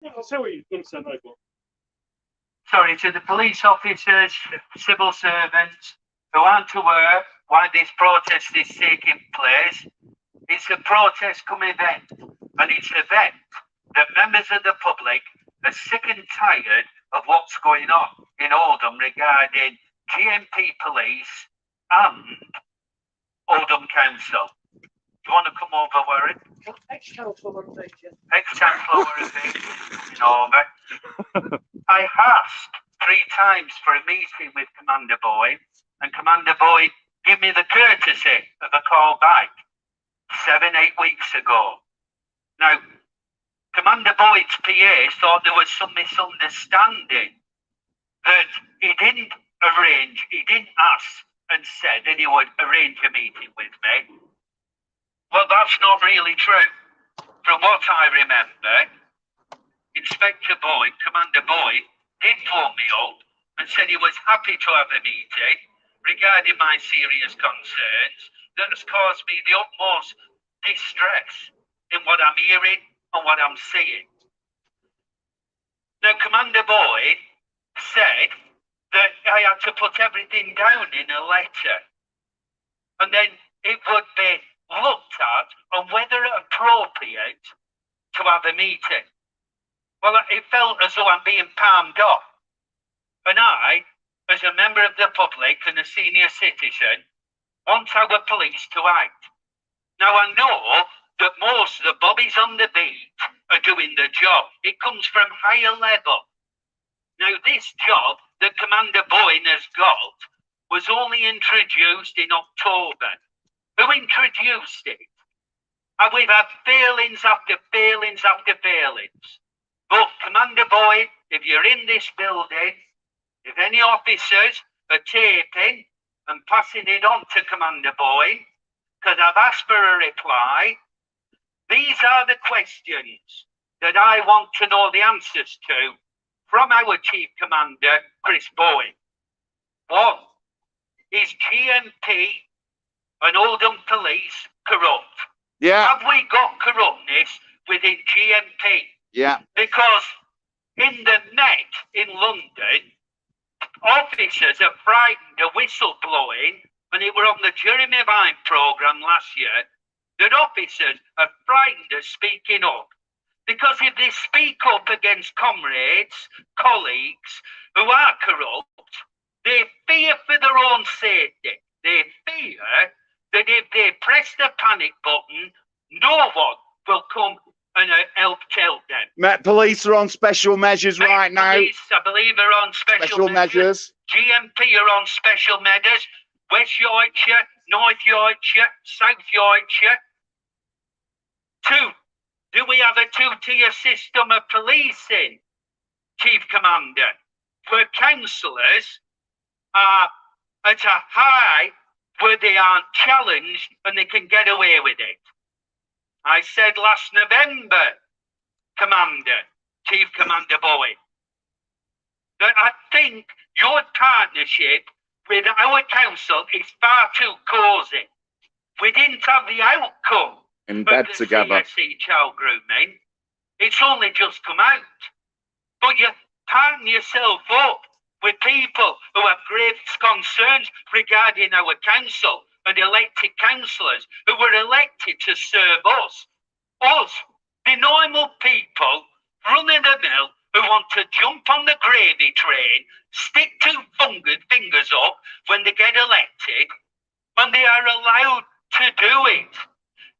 I'll tell you, understand that one. Sorry, to the police officers, civil servants who aren't aware why this protest is taking place. It's a protest come event, and it's an event that members of the public are sick and tired of what's going on in Oldham regarding GMP police and Oldham Council. Do you want to come over, Warren? Ex-council on feature. Ex-council Warren coming over. I asked 3 times for a meeting with Commander Boyd, and Commander Boyd gave me the courtesy of a call back 7-8 weeks ago. Now, Commander Boyd's PA thought there was some misunderstanding, that he didn't ask and said that he would arrange a meeting with me. Well, that's not really true. From what I remember, Inspector Boyd, Commander Boyd, did phone me up and said he was happy to have a meeting regarding my serious concerns that has caused me the utmost distress in what I'm hearing and what I'm seeing. Now, Commander Boyd said that I had to put everything down in a letter, and then it would be looked at on whether appropriate to have a meeting. Well, it felt as though I'm being palmed off. And I, as a member of the public and a senior citizen, want our police to act. Now, I know that most of the bobbies on the beat are doing the job. It comes from higher level. Now, this job that Commander Boyd has got was only introduced in October. Who introduced it? And we've had failings after failings after failings. But Commander Boyd, if you're in this building, if any officers are taping and passing it on to Commander Boyd, because I've asked for a reply, these are the questions that I want to know the answers to from our Chief Commander, Chris Boyd. 1, is GMP and Oldham Police corrupt? Yeah. Have we got corruptness within GMP? Yeah. Because in the Met in London, officers are frightened of whistleblowing, and it were on the Jeremy Vine programme last year, that officers are frightened of speaking up. Because if they speak up against comrades, colleagues who are corrupt, they fear for their own safety. They fear that if they press the panic button, no one will come and help them. Met Police are on special measures right now. Police, I believe, are on special measures. GMP are on special measures. West Yorkshire, North Yorkshire, South Yorkshire. 2, do we have a 2-tier system of policing, Chief Commander, where councillors are at a high where they aren't challenged and they can get away with it? I said last November, Commander, Chief Commander Boyd, that I think your partnership with our council is far too cosy. We didn't have the outcome in bed of the together. CSE child grooming. It's only just come out. But you partner yourself up with people who have grave concerns regarding our council and elected councillors who were elected to serve us. Us, the normal people, run-of-the-mill, who want to jump on the gravy train, stick 2 fingers up when they get elected, and they are allowed to do it.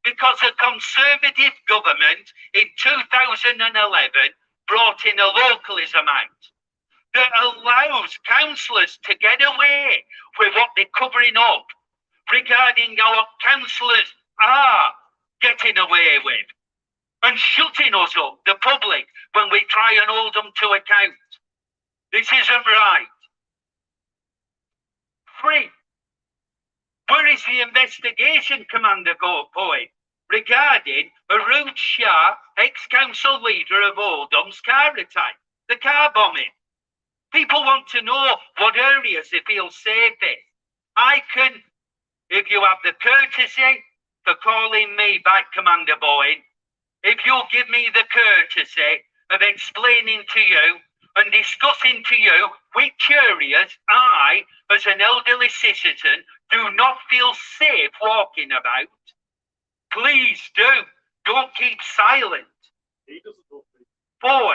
Because a Conservative government in 2011 brought in a localism act that allows councillors to get away with what they're covering up regarding how councillors are getting away with and shutting us up, the public, when we try and hold them to account. This isn't right. 3, where is the investigation, Commander Boyd, regarding Arun Shah, ex-council leader of Oldham's car attack, the car bombing? People want to know what areas they feel safe in. I can, if you have the courtesy for calling me back, Commander Boyd, if you'll give me the courtesy of explaining to you and discussing to you which areas I, as an elderly citizen, do not feel safe walking about. Please do. Don't keep silent. He doesn't know. 4.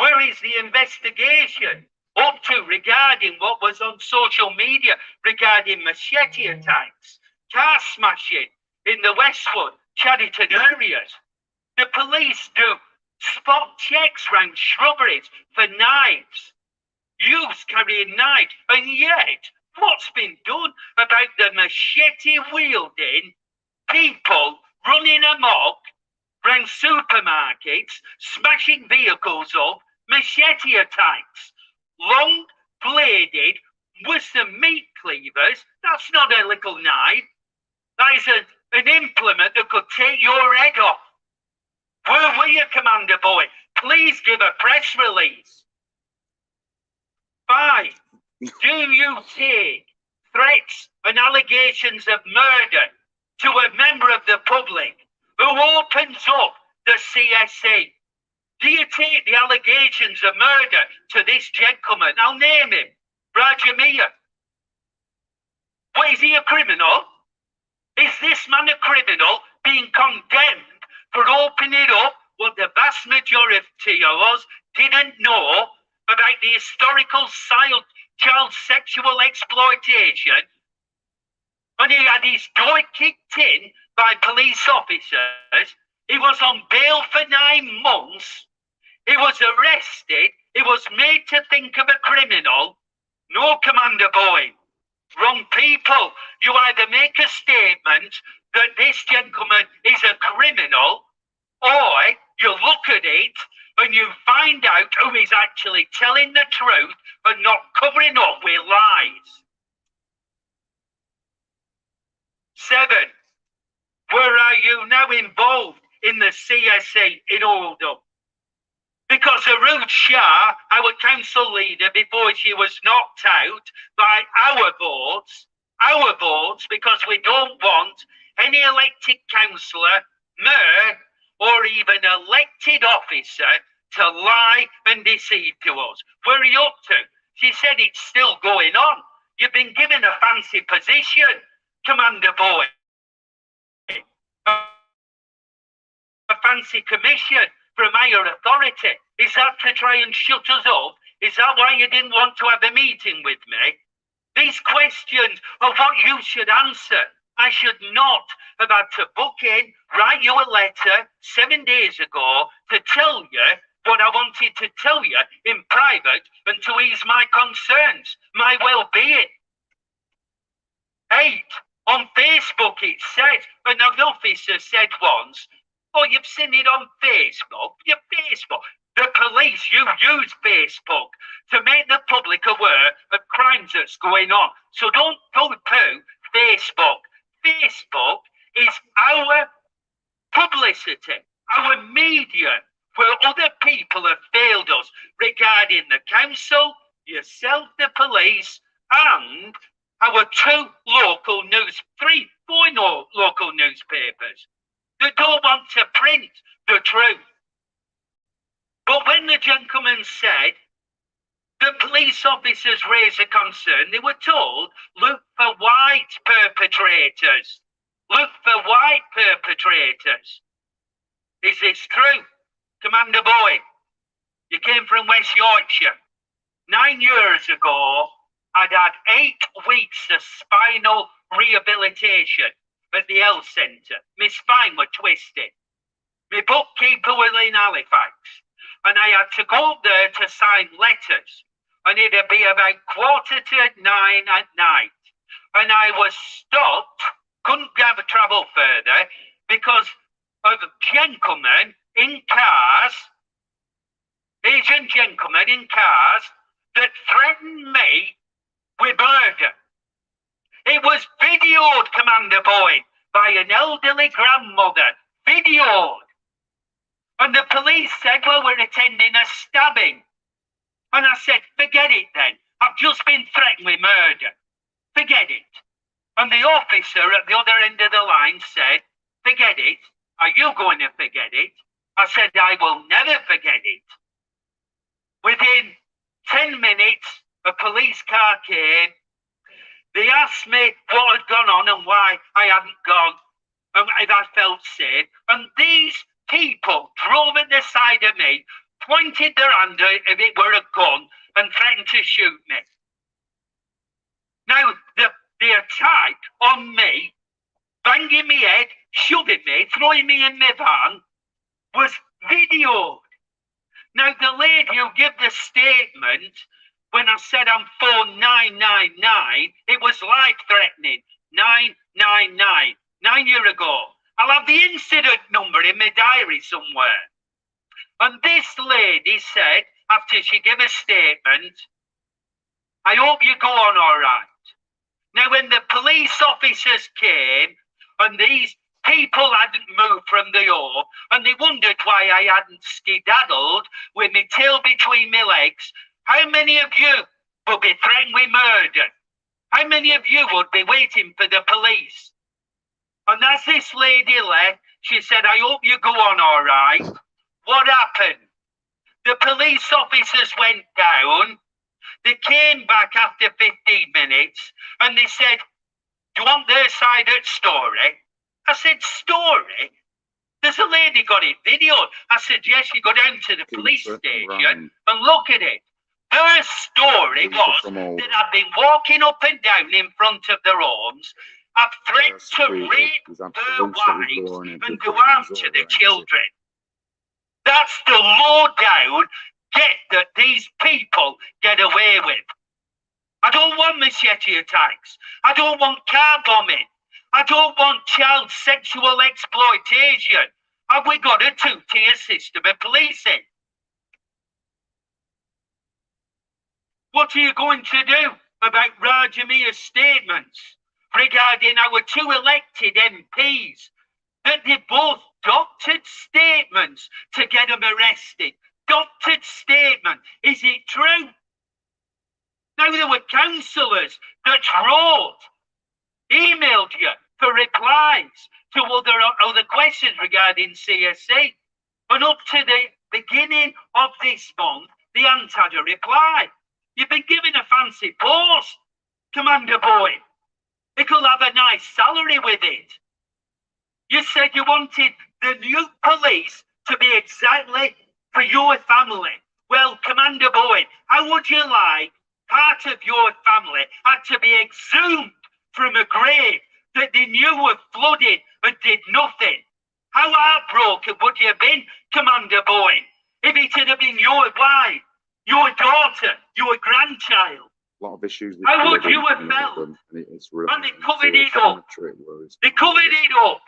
Where is the investigation up to regarding what was on social media regarding machete attacks, car smashing in the Westwood, Chadderton areas? The police do spot checks round shrubberies for knives, youths carrying knives, and yet what's been done about the machete wielding people running amok round supermarkets, smashing vehicles up, machete attacks, long bladed, worse than meat cleavers? That's not a little knife. That is an implement that could take your head off. Where were you, Commander Boy? Please give a press release. 5. Do you take threats and allegations of murder to a member of the public who opens up the CSE? Do you take the allegations of murder to this gentleman? I'll name him, Rajamia. What, is he a criminal? Is this man a criminal being condemned for opening up what the vast majority of us didn't know about the historical child sexual exploitation? And he had his door kicked in by police officers. He was on bail for 9 months. He was arrested. He was made to think of a criminal. No, Commander Boy. Wrong people. You either make a statement that this gentleman is a criminal, or you look at it and you find out who is actually telling the truth and not covering up with lies. 7. Where are you now involved in the CSE in Oldham? Because Arud Shah, our council leader, before she was knocked out by our votes, because we don't want any elected councillor, mayor, or even elected officer to lie and deceive to us. Where are you up to? She said it's still going on. You've been given a fancy position, Commander Boy. A fancy commission from higher authority. Is that to try and shut us up? Is that why you didn't want to have a meeting with me? These questions are what you should answer. I should not have had to book in, write you a letter 7 days ago to tell you what I wanted to tell you in private and to ease my concerns, my well-being. 8. On Facebook it said, and an officer said once, oh, you've seen it on Facebook. Your Facebook. The police, you use Facebook to make the public aware of crimes that's going on. So don't poo-poo Facebook. Facebook is our publicity, our media, where other people have failed us regarding the council, yourself, the police, and our 4 local newspapers that don't want to print the truth. But when the gentleman said the police officers raised a concern, they were told, look for white perpetrators. Look for white perpetrators. Is this true? Commander Boy, you came from West Yorkshire. 9 years ago, I'd had 8 weeks of spinal rehabilitation at the health centre. My spine was twisted. My bookkeeper was in Halifax, and I had to go up there to sign letters, and it'd be about 9:15 at night, and I was stopped, couldn't travel further because of gentlemen in cars, Asian gentlemen in cars that threatened me with murder. It was videoed, Commander Boyd, by an elderly grandmother. Videoed. And the police said, well, we're attending a stabbing. And I said, forget it then. I've just been threatened with murder. Forget it. And the officer at the other end of the line said, forget it. Are you going to forget it? I said, I will never forget it. Within 10 minutes, a police car came. They asked me what had gone on and why I hadn't gone, and if I felt safe. And these people drove at the side of me, pointed their hand out if it were a gun, and threatened to shoot me. Now, the attack on me, banging me head, shoving me, throwing me in my van, was videoed. Now, the lady who gave the statement, when I said I'm 4999, it was life-threatening. 999, 9 years ago. I'll have the incident number in my diary somewhere. And this lady said, after she gave a statement, I hope you go on all right. Now, when the police officers came, and these people hadn't moved from the home, and they wondered why I hadn't skedaddled with my tail between my legs, how many of you would be threatened with murder? How many of you would be waiting for the police? And as this lady left, she said, I hope you go on all right. What happened? The police officers went down. They came back after 15 minutes and they said, do you want their side of the story? I said, story? There's a lady got it videoed. I said, yes, you go down to the police station and look at it. Her story was that I'd been walking up and down in front of their homes. I've threatened to rape their wives and do harm to the children. That's the low-down get that these people get away with. I don't want machete attacks. I don't want car bombing. I don't want child sexual exploitation. Have we got a two-tier system of policing? What are you going to do about Roger Mears' statements regarding our two elected MPs? That they both doctored statements to get them arrested. Doctored statement. Is it true? Now, there were councillors that wrote, emailed you for replies to other questions regarding CSC. And up to the beginning of this month, they hadn't had a reply. You've been given a fancy post, Commander Boy. It could have a nice salary with it. You said you wanted the new police to be exactly for your family. Well, Commander Boyd, how would you like part of your family had to be exhumed from a grave that they knew were flooded and did nothing? How heartbroken would you have been, Commander Boyd, if it had been your wife, your daughter, your grandchild? A lot of issues. How would you have felt? And they covered it up. They covered it up.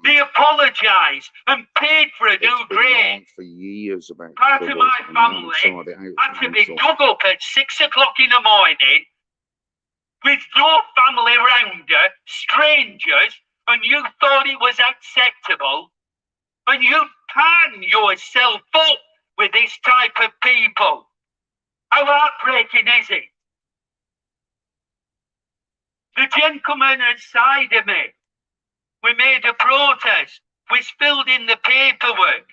They apologised and paid for a new grave. For years about part of my family had to be dug up at 6 o'clock in the morning with no family around her, strangers, and you thought it was acceptable, and you pan yourself up with this type of people. How heartbreaking is it? The gentleman outside of me, we made a protest. We filled in the paperwork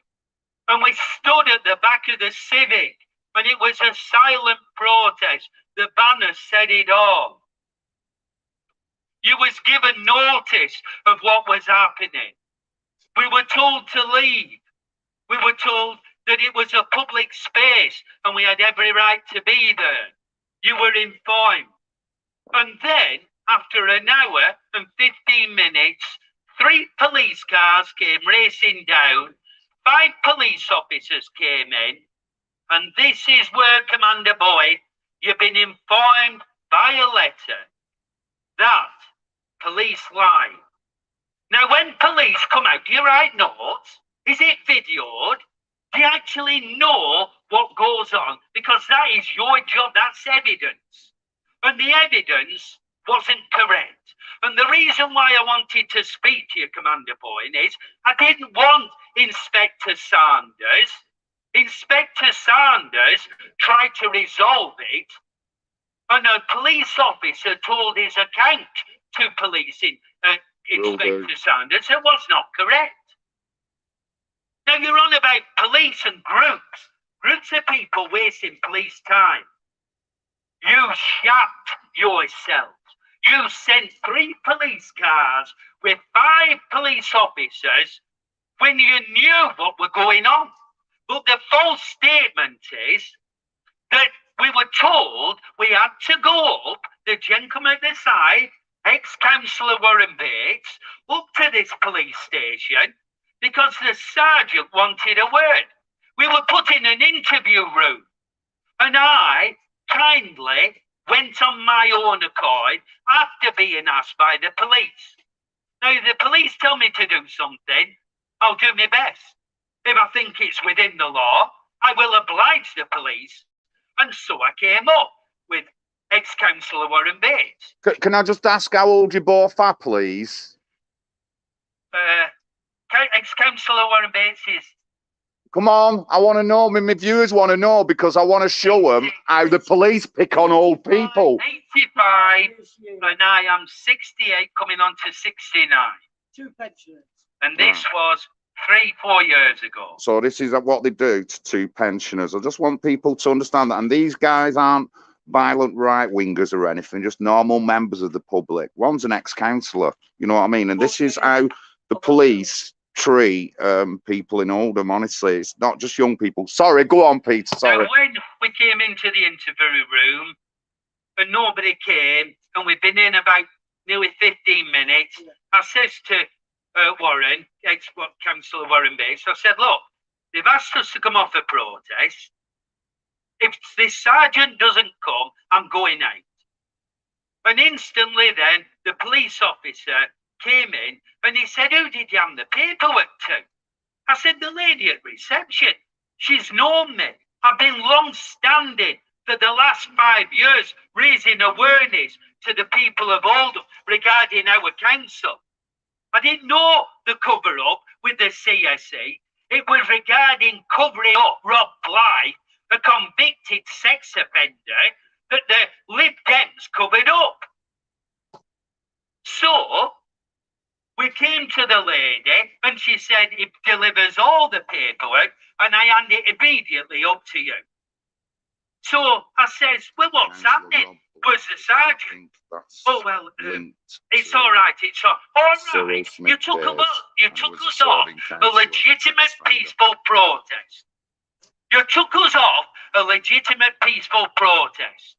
and we stood at the back of the Civic, and it was a silent protest. The banner said it all. You was given notice of what was happening. We were told to leave. We were told that it was a public space and we had every right to be there. You were informed. And then, after an hour and 15 minutes, 3 police cars came racing down, 5 police officers came in, and this is where, Commander Boyd, you've been informed by a letter that police lie. Now, when police come out, do you write notes? Is it videoed? Do you actually know what goes on? Because that is your job, that's evidence. And the evidence wasn't correct. And the reason why I wanted to speak to you, Commander Boyne, is I didn't want Inspector Sanders. Inspector Sanders tried to resolve it, and a police officer told his account to policing Inspector Sanders. It was not correct. Now you're on about police and groups of people wasting police time. You shat yourselves. You sent 3 police cars with 5 police officers when you knew what was going on. But the false statement is that we were told we had to go up, the gentleman at the side, ex-councillor Warren Bates, up to this police station because the sergeant wanted a word. We were put in an interview room, and I kindly went on my own accord after being asked by the police. Now, if the police tell me to do something, I'll do my best. If I think it's within the law, I will oblige the police. And so I came up with ex-councillor Warren Bates. Can I just ask how old you both are, please? Ex-councillor Warren Bates is... Come on, I want to know. My viewers want to know because I want to show them how the police pick on old people. 85, and I am 68, coming on to 69. 2 pensioners. And this was 3-4 years ago. So this is what they do to 2 pensioners. I just want people to understand that. And these guys aren't violent right-wingers or anything, just normal members of the public. One's an ex-councillor, you know what I mean? And this is how the police treat people in Oldham, honestly. It's not just young people. Sorry, go on, Peter, sorry. Now, when we came into the interview room and nobody came, and we've been in about nearly 15 minutes, I says to Warren, ex-councillor Warren Bates, I said, look, they've asked us to come off a protest. If this sergeant doesn't come, I'm going out. And instantly then, the police officer came in and he said, who did you hand the paperwork to? I said, the lady at reception. She's known me. I've been long-standing for the last 5 years, raising awareness to the people of Oldham regarding our council. I didn't know the cover-up with the CSE. It was regarding covering up Rob Bly, a convicted sex offender that the Lib Dems covered up. So, we came to the lady and she said it delivers all the paperwork and I hand it immediately up to you. So I says, well, what's happening? Was the sergeant? Oh, well, it's all right. It's all right. You took us off a legitimate peaceful protest. You took us off a legitimate peaceful protest.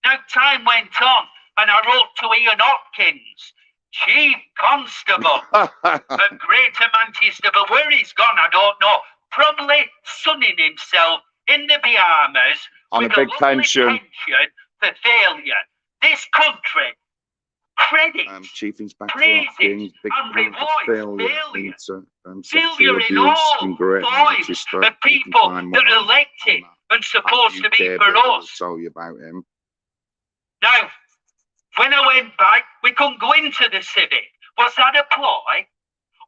Now, time went on and I wrote to Ian Hopkins, Chief Constable of Greater Manchester, but where he's gone, I don't know. Probably sunning himself in the Bahamas on with a big pension for failure. This country credits, Chief Inspector praises, big and rewards failure. Sexual in all in Great voice Manchester. of people that are elected and supposed to be for us. Tell you about him. Now, when I went back, we couldn't go into the civic. Was that a ploy?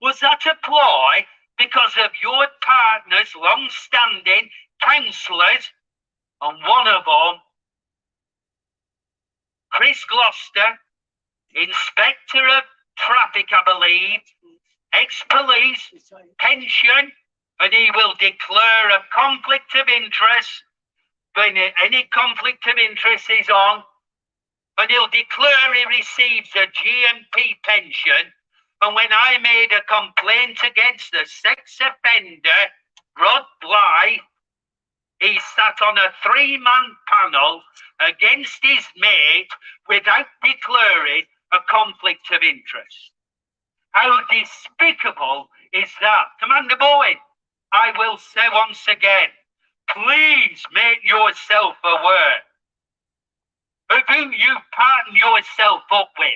Was that a ploy because of your partners, long-standing councillors, and one of them, Chris Gloucester, Inspector of Traffic, I believe, ex-police, pension, and he will declare a conflict of interest when any conflict of interest is on, and he'll declare he receives a GMP pension. And when I made a complaint against the sex offender, Rod Bly, he sat on a 3-man panel against his mate without declaring a conflict of interest. How despicable is that? Commander Bowen, I will say once again, please make yourself aware of who you partner yourself up with.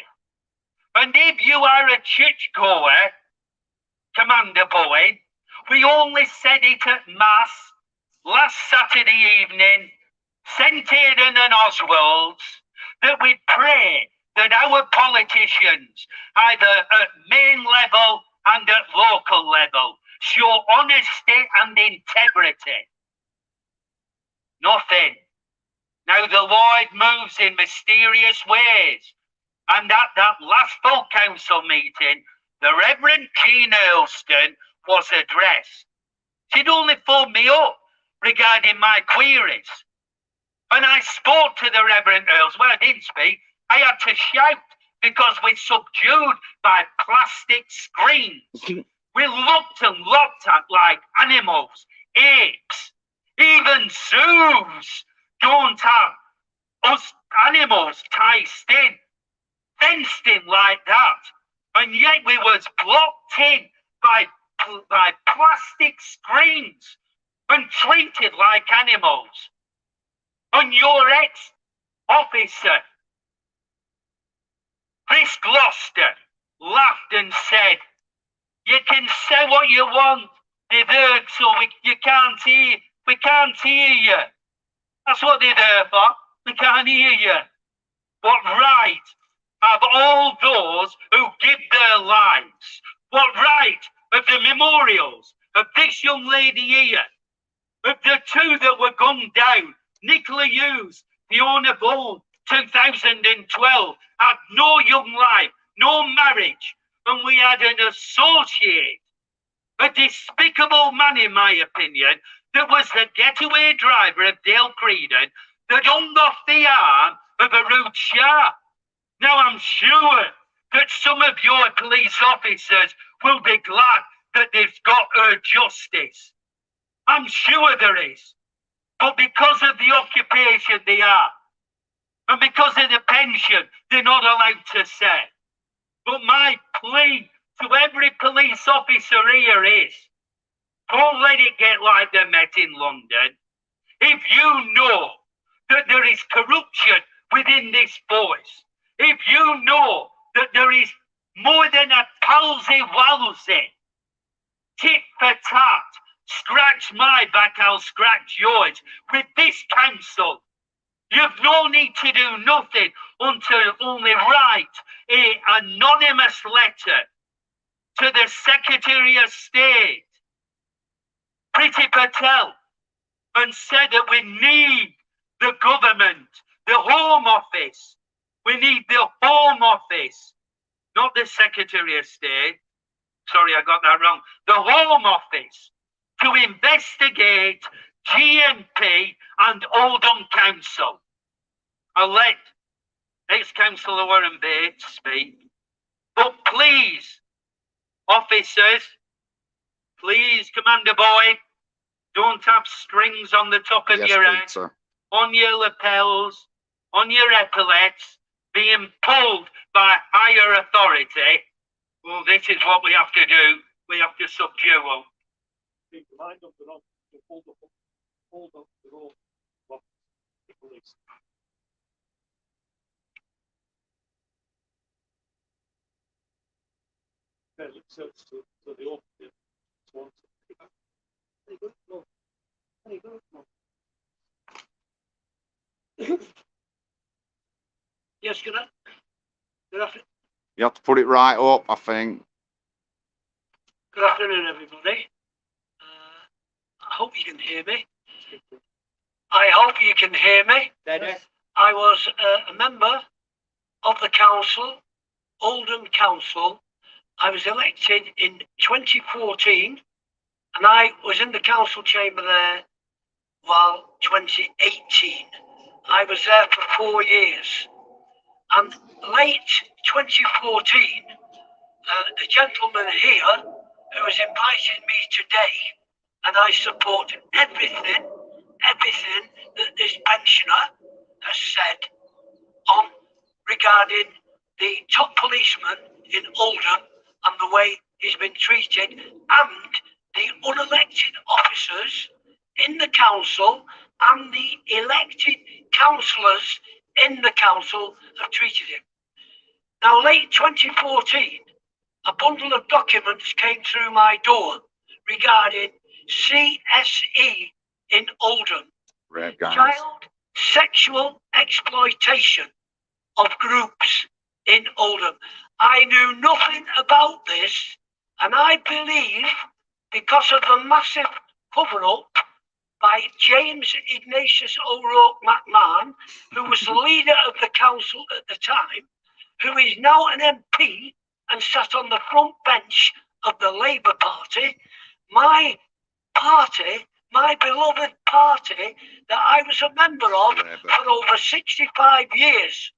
And if you are a churchgoer, Commander Bowen, we only said it at Mass last Saturday evening, St. Aidan and Oswald's, that we pray that our politicians, either at main level and at local level, show honesty and integrity. Nothing. Now the Lord moves in mysterious ways. And at that last full council meeting, the Reverend Jean Earlston was addressed. She'd only phoned me up regarding my queries. And I spoke to the Reverend Earls. Well, I didn't speak. I had to shout because we're subdued by plastic screens. We're looked and looked at like animals, apes. Even zoos don't have us animals fenced in like that. And yet we was blocked in by plastic screens and treated like animals. And your ex-officer, Chris Gloucester, laughed and said, "You can say what you want, they're there so we can't hear you." That's what they're there for. We can't hear you. What right have all those who give their lives? What right have the memorials of this young lady here, of the two that were gunned down, Nicola Hughes, Fiona Bone, 2012, had no young life, no marriage, and we had an associate, a despicable man in my opinion, that was the getaway driver of Dale Creedon, that hung off the arm of a rude sharp. Now I'm sure that some of your police officers will be glad that they've got her justice. I'm sure there is. But because of the occupation they are, and because of the pension, they're not allowed to say. But my plea to every police officer here is, don't let it get like the Met in London. If you know that there is corruption within this force, if you know that there is more than a palsy-walsy, tit for tat, scratch my back, I'll scratch yours, with this council, you've no need to do nothing until only write an anonymous letter to the Secretary of State, Priti Patel, and said that we need the government, the Home Office. We need the Home Office, not the Secretary of State. Sorry, I got that wrong. The Home Office to investigate GMP and Oldham Council. I'll let ex-councillor Warren Bates speak. But please, officers, please, Commander Boyd, don't have strings on the top of your head, on your lapels, on your epaulets, being pulled by higher authority. Well, this is what we have to do. We have to subdue them. Keep your mind up and on to hold up the road of the police. It says to the officer, Yes, good afternoon. You have to put it right up, I think. Good afternoon, everybody. I hope you can hear me. I hope you can hear me. I was a member of the council, Oldham Council. I was elected in 2014, and I was in the council chamber there while 2018. I was there for 4 years. And late 2014, the gentleman here who has invited me today, and I support everything that this pensioner has said on regarding the top policeman in Oldham and the way he's been treated, and the unelected officers in the council and the elected councillors in the council have treated him. Now, late 2014, a bundle of documents came through my door regarding CSE in Oldham, child sexual exploitation of groups in Oldham. I knew nothing about this, and I believe because of the massive cover-up by James Ignatius O'Rourke McMahon, who was the leader of the council at the time, who is now an MP and sat on the front bench of the Labour Party, my party, my beloved party, that I was a member of for over 65 years.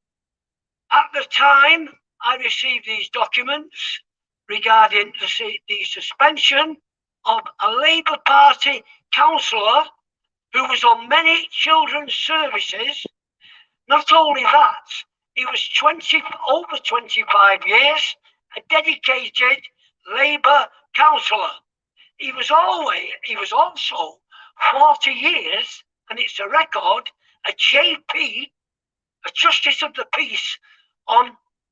At the time, I received these documents regarding the suspension of a Labour Party councillor who was on many children's services. Not only that, he was over 25 years a dedicated Labour councillor. He was also 40 years, and it's a record, a JP, a Justice of the Peace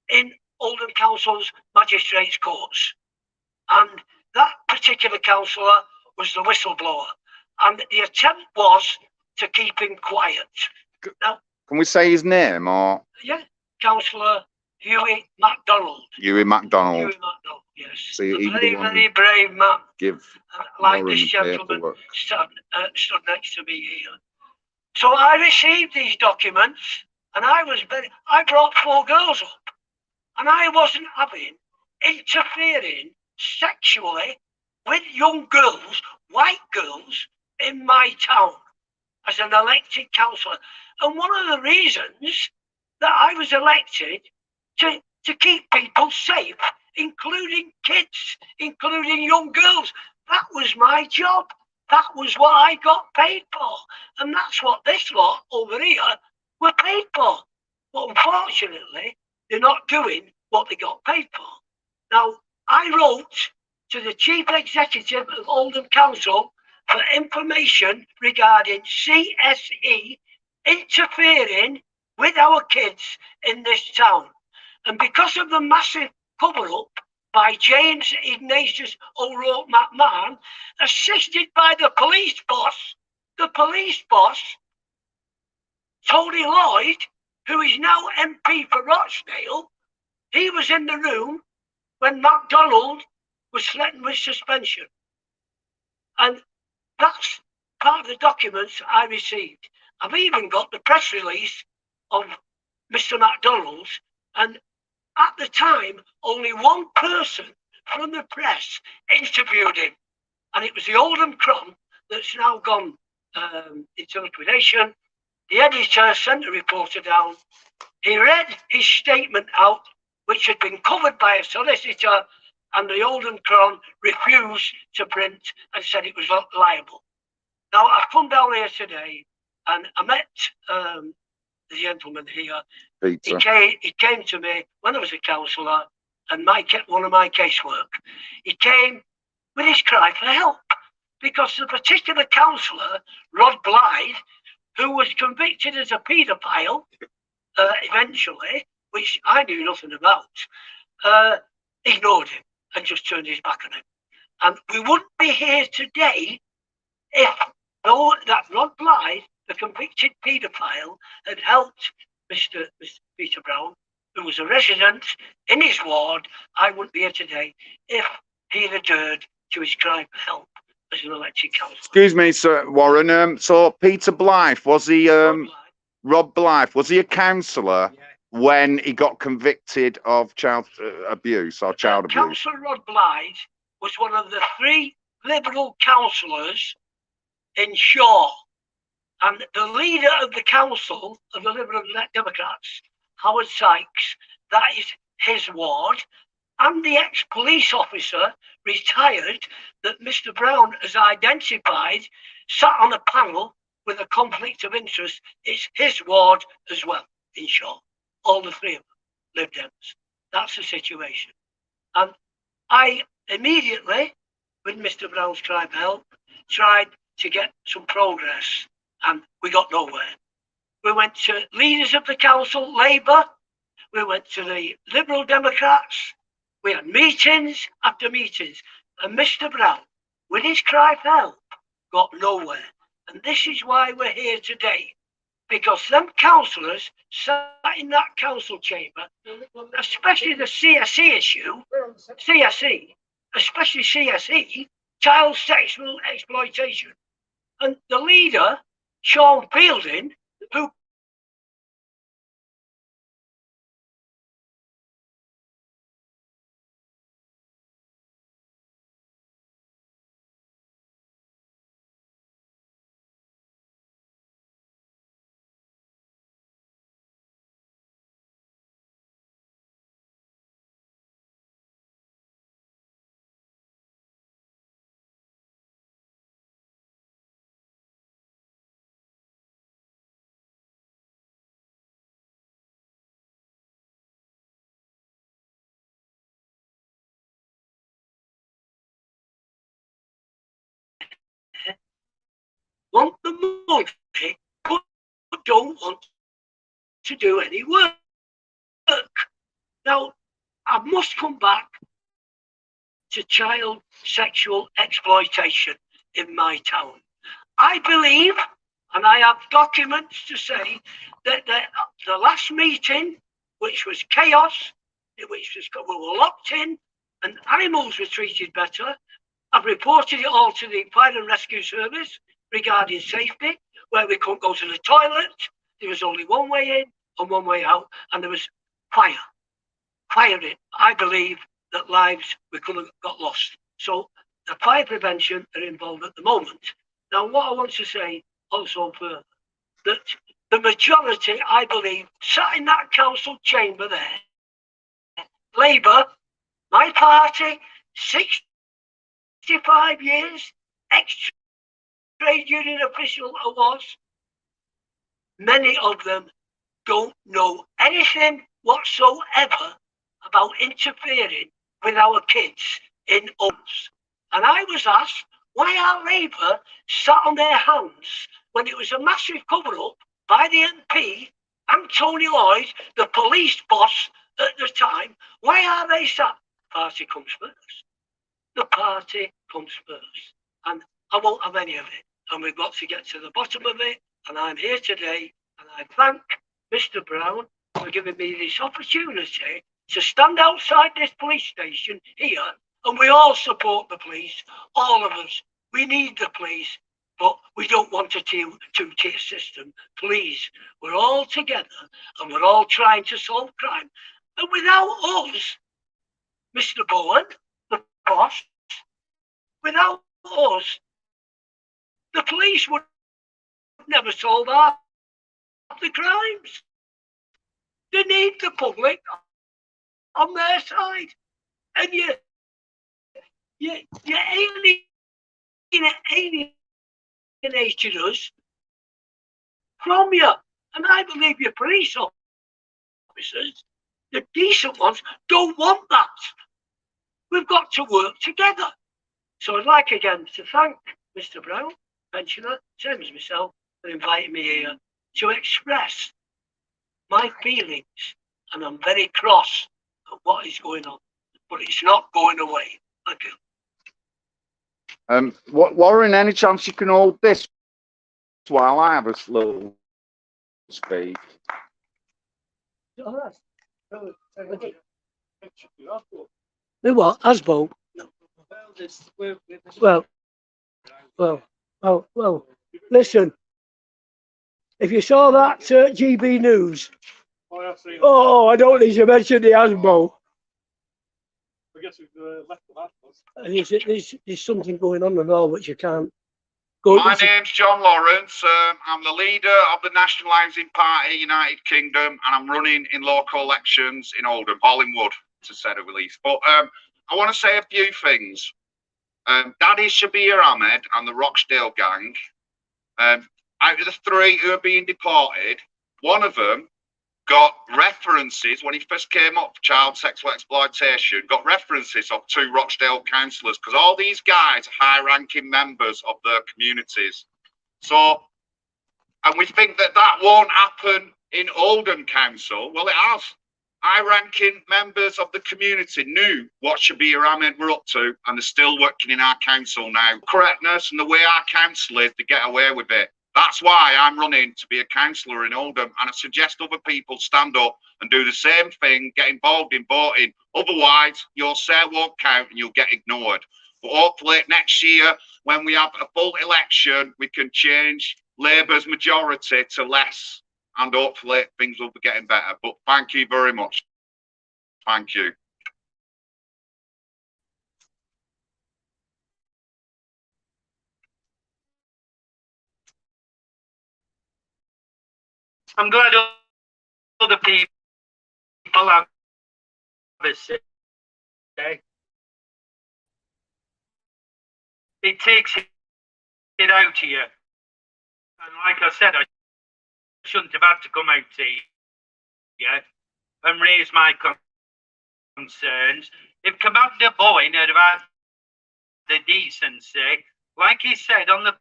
in Oldham Council's magistrates' courts. And that particular councillor was the whistleblower. And the attempt was to keep him quiet. Now, can we say his name or? Yeah, Councillor Hughie MacDonald. Hughie MacDonald. Hughie MacDonald, yes. See, a very, very brave man. Give like this gentleman stood next to me here. So I received these documents, and I brought 4 girls up, and I wasn't interfering sexually with young girls, white girls, in my town as an elected councillor. And one of the reasons that I was elected to keep people safe, including kids, including young girls, that was my job. That was what I got paid for. And that's what this lot over here were paid for. But unfortunately, they're not doing what they got paid for. Now, I wrote to the Chief Executive of Oldham Council for information regarding CSE interfering with our kids in this town. And because of the massive cover-up by James Ignatius O'Rourke McMahon, assisted by the police boss, Tony Lloyd, who is now MP for Rochdale, he was in the room when MacDonald was threatened with suspension. And that's part of the documents I received. I've even got the press release of Mr. MacDonald's, and at the time, only one person from the press interviewed him, and it was the Oldham Cron that's now gone into liquidation. The editor sent a reporter down. He read his statement out, which had been covered by a solicitor, and the Oldham Cron refused to print and said it was not liable. Now, I've come down here today, and I met the gentleman here. Peter. He came to me when I was a councillor, and one of my casework. He came with his cry for help, because the particular councillor, Rod Blythe, who was convicted as a paedophile eventually, which I knew nothing about, ignored him and just turned his back on him. And we wouldn't be here today if that Rod Blythe, the convicted paedophile, had helped Mr. Peter Brown, who was a resident in his ward. I wouldn't be here today if he had adhered to his cry for help as an elected councillor. Excuse me, Sir Warren. So Peter Blythe, was he Rob Blythe, was he a councillor when he got convicted of child abuse or child abuse? Councillor Rod Blythe was one of the 3 Liberal councillors in Shaw. And the leader of the council of the Liberal Democrats, Howard Sykes, that is his ward, and the ex-police officer, retired, that Mr. Brown has identified, sat on a panel with a conflict of interest. It's his ward as well in Shaw. All the 3 of them, Lib Dems. That's the situation. And I immediately, with Mr. Brown's cry for help, tried to get some progress, and we got nowhere. We went to leaders of the council, Labour. We went to the Liberal Democrats. We had meetings after meetings. And Mr. Brown, with his cry for help, got nowhere. And this is why we're here today. Because them councillors sat in that council chamber, especially the CSE issue, especially CSE, child sexual exploitation. And the leader, Sean Fielding, who want the money, but don't want to do any work. Now, I must come back to child sexual exploitation in my town. I believe, and I have documents to say, that the last meeting, which was chaos, which was, we were locked in, and animals were treated better. I've reported it all to the Fire and Rescue Service regarding safety, where we couldn't go to the toilet. There was only one way in and one way out, and there was fire. Firing. I believe that lives we could have got lost. So the fire prevention are involved at the moment. Now, what I want to say also further, that the majority, I believe, sat in that council chamber there, Labour, my party, 65 years, ex-trade union official I was, many of them don't know anything whatsoever about interfering with our kids in homes. And I was asked, why are Labour sat on their hands when it was a massive cover-up by the MP and Tony Lloyd, the police boss at the time? Why are they sat? Party comes first. The party comes first. And I won't have any of it. And we've got to get to the bottom of it. And I'm here today, and I thank Mr. Brown for giving me this opportunity to stand outside this police station here, and we all support the police, all of us. We need the police, but we don't want a two-tier system. Please, we're all together, and we're all trying to solve crime. And without us, Mr. Bowen, the boss, without us, the police would never solve half the crimes. They need the public on their side, and you alienated us from you. And I believe your police officers, the decent ones, don't want that. We've got to work together. So I'd like again to thank Mr. Brown, pensioner, same as myself, for inviting me here to express my feelings. And I'm very cross at what is going on, but it's not going away. Thank you. Warren, any chance you can hold this while I have a little speak? The what? ASBO? Well, listen. If you saw that GB News, oh, I don't need to mention the ASBO. I guess we've left the last one. And there's something going on and all which you can't go. My name's John Lawrence. I'm the leader of the National Housing Party, United Kingdom, and I'm running in local elections in Oldham, Hollingwood, to say the least. But I want to say a few things. Daddy Shabir Ahmed and the Rochdale gang, out of the three who are being deported, one of them got references when he first came up for child sexual exploitation, got references of 2 Rochdale councillors, because all these guys are high-ranking members of their communities. So, and we think that that won't happen in Oldham Council. Well, it has. High-ranking members of the community knew what Shabir Ahmed were up to, and they're still working in our council now. Correctness and the way our council is, they get away with it. That's why I'm running to be a councillor in Oldham, and I suggest other people stand up and do the same thing, get involved in voting. Otherwise, your say won't count and you'll get ignored. But hopefully next year, when we have a full election, we can change Labour's majority to less, and hopefully things will be getting better. But thank you very much. Thank you. I'm glad other people have a say. It takes it out of you. And like I said, I shouldn't have had to come out to you and raise my concerns. If Commander Bowen had had the decency, like he said on the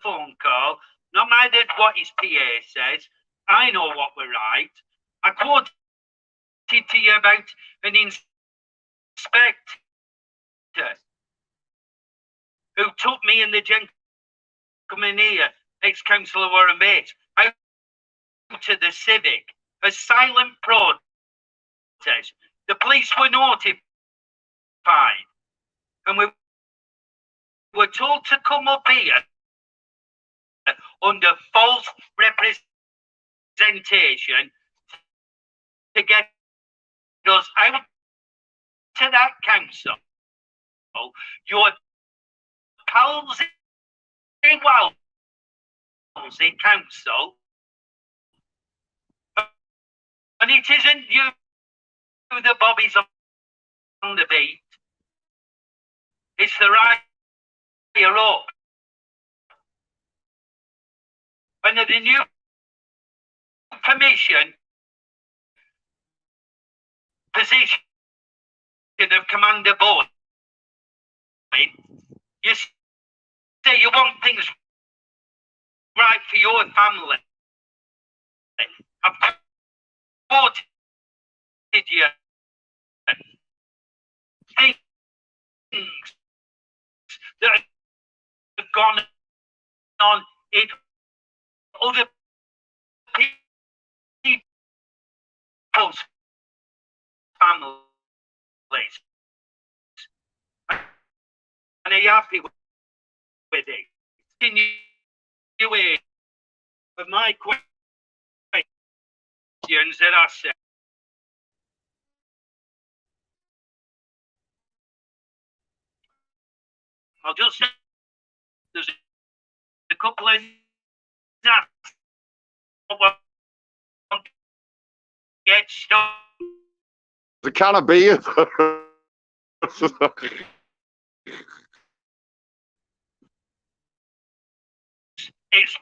phone call, no matter what his PA says. I know what we're right. I quoted to you about an inspector who took me and the gentleman here, ex-councillor Warren Bates, out to the civic, a silent protest. The police were notified, and we were told to come up here under false representation to get us out to that council. Your pals in Walsey Council, and it isn't you, the bobbies on the beat. It's the higher up. And the new commission position of Commander Boyd, you say you want things right for your family. I've quoted you things that have gone on in other people's families. And are you happy with it? Continuation of my questions that I said. I'll just say there's a couple of get stuck. The can of beer. It's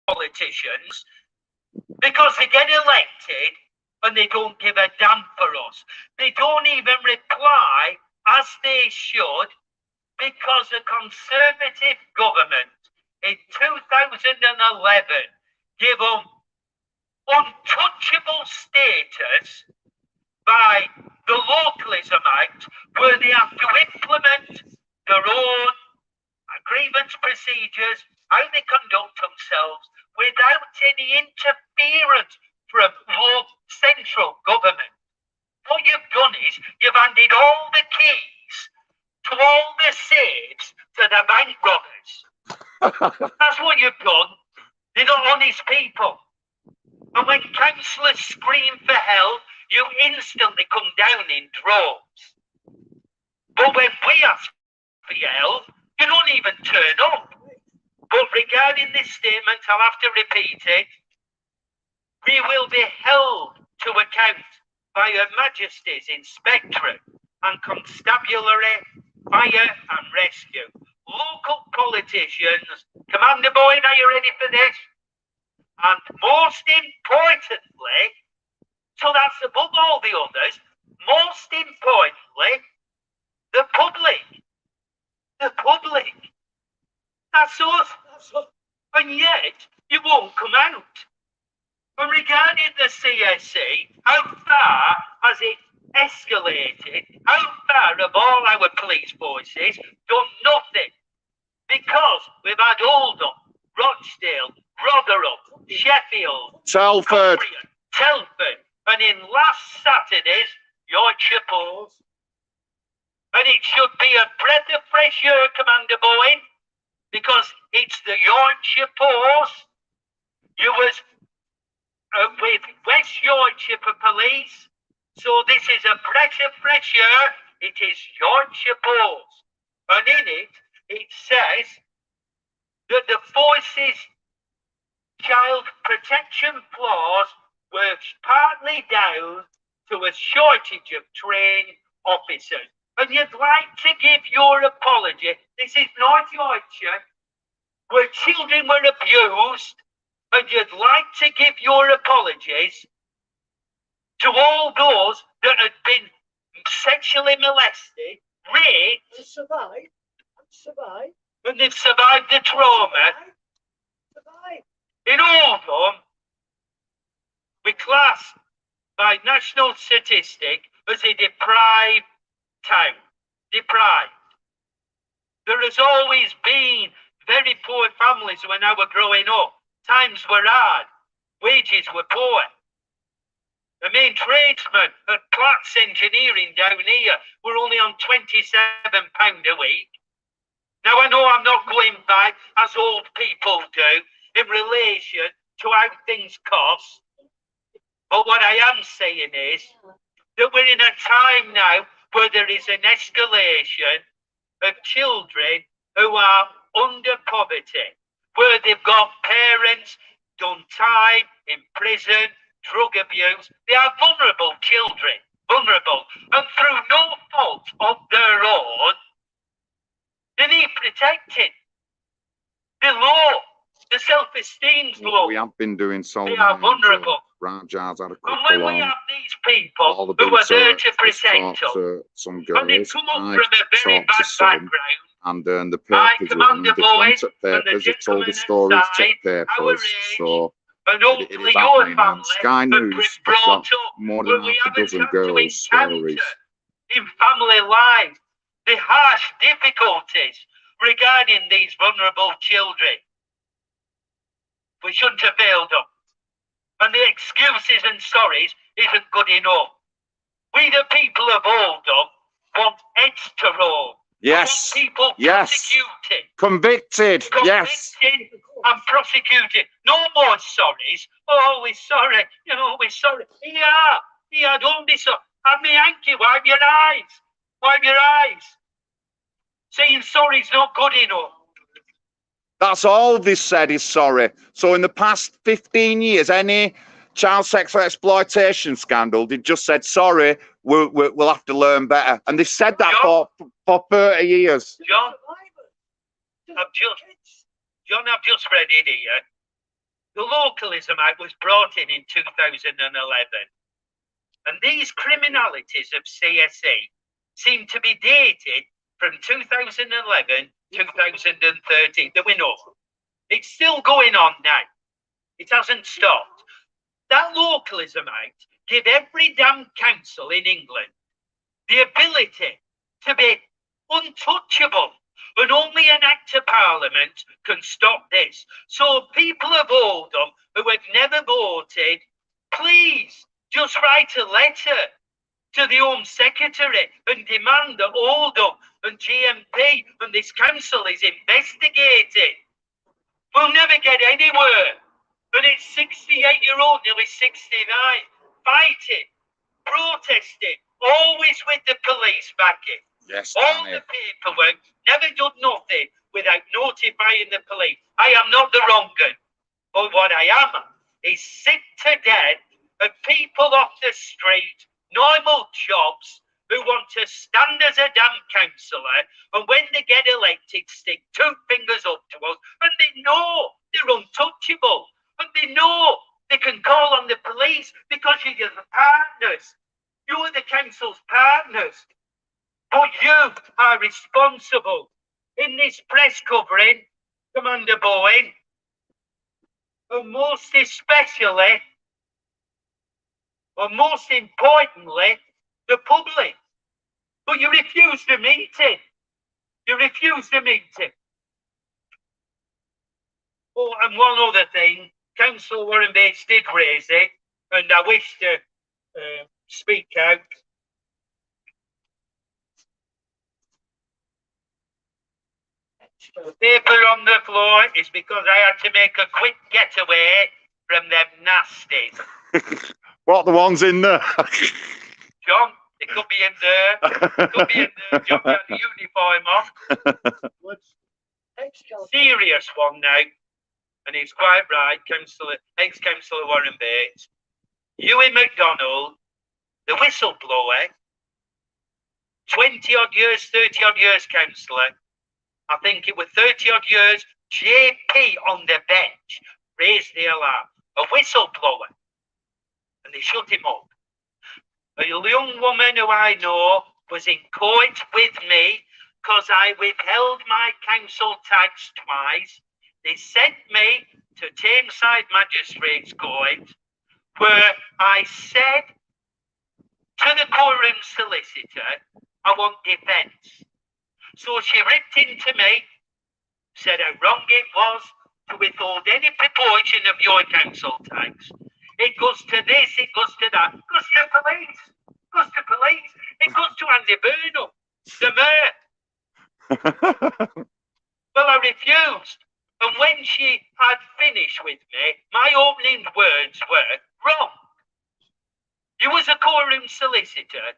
politicians, because they get elected and they don't give a damn for us. They don't even reply as they should, because the Conservative government in 2011 gave them untouchable status by the Localism Act, where they have to implement their own grievance procedures, how they conduct themselves, without any interference from central government. What you've done is you've handed all the keys to all the safes to the bank robbers. That's what you've done. They're not honest people. And when councillors scream for help, you instantly come down in droves. But when we ask for your help, you don't even turn up. But regarding this statement, I'll have to repeat it. We will be held to account by Her Majesty's Inspectorate and Constabulary Fire and Rescue. Local politicians, Commander Boyd, are you ready for this? And most importantly, so that's above all the others, most importantly, the public. The public. That's us. And yet, you won't come out. And regarding the CSC, how far has it escalated? How far have all our police forces done nothing? Because we've had Oldham, Rochdale, Rotherham, Sheffield, Telford, and in last Saturday's Yorkshire Post. And it should be a breath of fresh air, Commander Bowen, because it's the Yorkshire Post. You was with West Yorkshire Police. So this is a breath of fresh air. It is Yorkshire Post. And in it, it says that the forces child protection flaws were partly down to a shortage of trained officers. And you'd like to give your apology. This is North Yorkshire, where children were abused, and you'd like to give your apologies to all those that had been sexually molested, raped, And survive. and they've survived the trauma. Survive. In Oldham, we class by national statistic as a deprived town. Deprived. There has always been very poor families when I were growing up. Times were hard. Wages were poor. The main tradesmen at Clark's Engineering down here were only on £27 a week. Now, I know I'm not going back, as old people do, in relation to how things cost. But what I am saying is that we're in a time now where there is an escalation of children who are under poverty, where they've got parents done time in prison, drug abuse. They are vulnerable children, vulnerable, and through no fault of their own, they need protecting. The law, the self-esteem's low. We have been doing so. They are vulnerable. Rajar's had a And couple when we on. have these people All the who are boots there are to protect us, some and they girls. come up I've from a very talked to bad some, background, and the I papers command the they've went boys at and the papers, they've told the gentlemen stories to inside our papers. age, So and it hopefully is your happening. family And Sky have News been have brought got up more where than we half a haven't dozen had to girls' stories. encounter in family life the harsh difficulties regarding these vulnerable children. We shouldn't have failed them. And the excuses and sorries isn't good enough. We, the people of Oldham, want heads to roll. Yes. We want people Yes. prosecuted. Convicted. Yes. Convicted and prosecuted. No more sorries. Oh, we're sorry. You know, we're sorry. Yeah, don't be sorry. Have me hanky, wipe your eyes. Wipe your eyes. Saying sorry's not good enough. That's all they said is sorry. So in the past 15 years, any child sexual exploitation scandal, they just said, sorry, we'll have to learn better. And they've said that for 30 years. John, I've just read it here. The Localism Act was brought in 2011. And these criminalities of CSE seem to be dated from 2011, 2013, that we know. It's still going on now. It hasn't stopped. That Localism Act gave every damn council in England the ability to be untouchable, and only an Act of Parliament can stop this. So people of Oldham who have never voted, please just write a letter to the Home Secretary and demand that Oldham and GMP and this council is investigated. We'll never get anywhere. And it's 68-year-old, nearly 69, fighting, protesting, always with the police backing. Yes, All the paperwork, never done nothing without notifying the police. I am not the wrong one. But what I am is sick to death of people off the street, normal jobs, who want to stand as a damn councillor, and when they get elected, stick two fingers up to us, and they know they're untouchable, and they know they can call on the police because you're the partners. You're the council's partners. But you are responsible. In this press covering, Commander Bowen, and most especially, or most importantly, the public. But you refuse to meet it. You refuse to meet it. Oh, and one other thing, Councillor Warren Bates did raise it, and I wish to speak out. go. Paper on the floor is because I had to make a quick getaway from them nasties. What, the ones in there? John, they could be in there. Could be in there. John had the uniform on. Serious one now. And he's quite right, ex-councillor Warren Bates. Ewan MacDonald, the whistleblower, 20-odd years, 30-odd years councillor. I think it was 30-odd years, JP on the bench, raised the alarm. A whistleblower. And they shut him up. A young woman who I know was in court with me because I withheld my council tax twice. They sent me to Tameside Magistrates Court where I said to the courtroom solicitor, I want defence. So she ripped into me, said how wrong it was to withhold any proportion of your council tax. It goes to this, it goes to that, it goes to police, it goes to police, it goes to Andy Burnham, the mayor. Well, I refused. And when she had finished with me, my opening words were, wrong. You as a courtroom solicitor,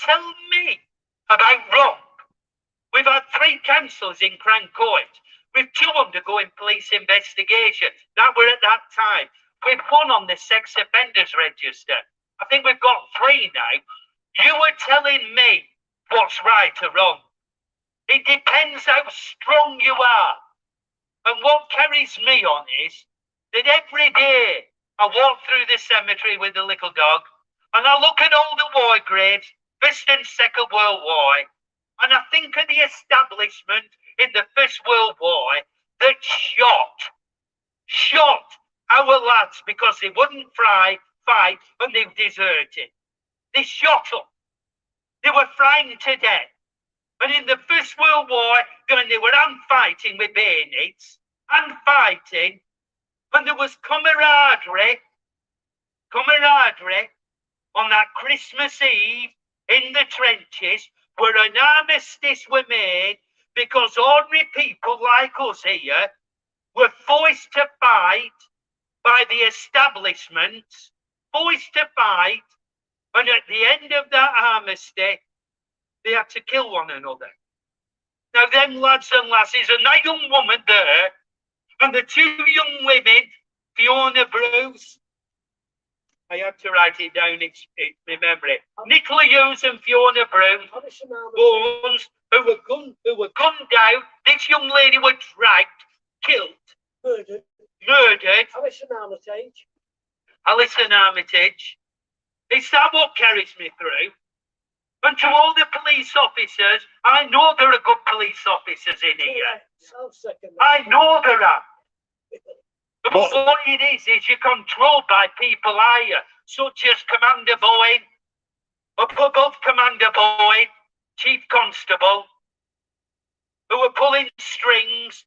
tell me about wrong. We've had 3 councillors in Crown Court with 2 undergoing police investigation. That were at that time. We've 1 on the sex offenders register. I think we've got 3 now. You were telling me what's right or wrong. It depends how strong you are. And what carries me on is that every day I walk through the cemetery with the little dog and I look at all the war graves, First and Second World War, and I think of the establishment in the First World War that shot our lads because they wouldn't fight and they deserted. They shot them. They were frightened to death. And in the First World War, when they were fighting with bayonets, and fighting, and there was camaraderie on that Christmas Eve in the trenches, where an armistice were made because ordinary people like us here were forced to fight by the establishments, forced to fight, and at the end of that armistice, they had to kill one another. Now, them lads and lasses, and that young woman there, and the 2 young women, Fiona Bruce, I had to write it down, remember it. Nicola Hughes and Fiona Bruce, bones, who were gunned down. This young lady was dragged, killed, murdered. Alison Armitage. It's that what carries me through. And to all the police officers, I know there are good police officers in here. I know there are. But what it is you're controlled by people higher, such as Commander Boyd, up above Commander Boyd, Chief Constable, who are pulling strings.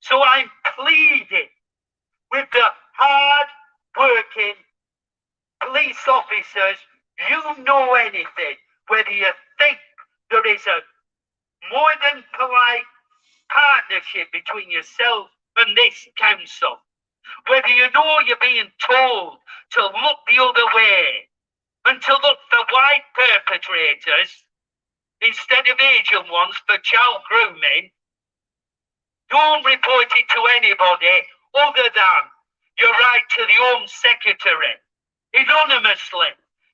So I'm pleading with the hard-working police officers, you know anything, whether you think there is a more than polite partnership between yourself and this council, whether you know you're being told to look the other way and to look for white perpetrators instead of Asian ones for child grooming, don't report it to anybody other than your right to the Home Secretary, anonymously,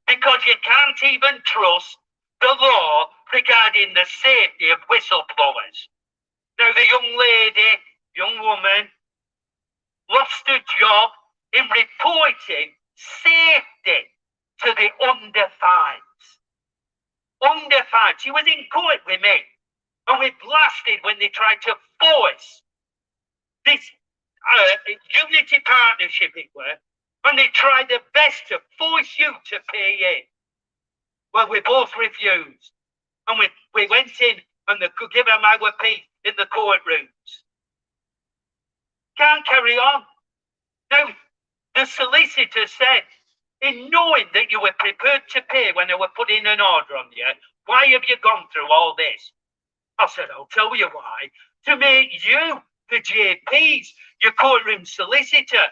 because you can't even trust the law regarding the safety of whistleblowers. Now, the young woman, lost her job in reporting safety to the under fives. Under fives. She was in court with me, and we blasted when they tried to force this unity partnership, it were, and they tried their best to force you to pay in. Well, we both refused, and we went in and they could give them our piece in the courtrooms. Can't carry on. Now, the solicitor said, in knowing that you were prepared to pay when they were putting an order on you, why have you gone through all this? I said, I'll tell you why. to make you the JPs, your courtroom solicitor.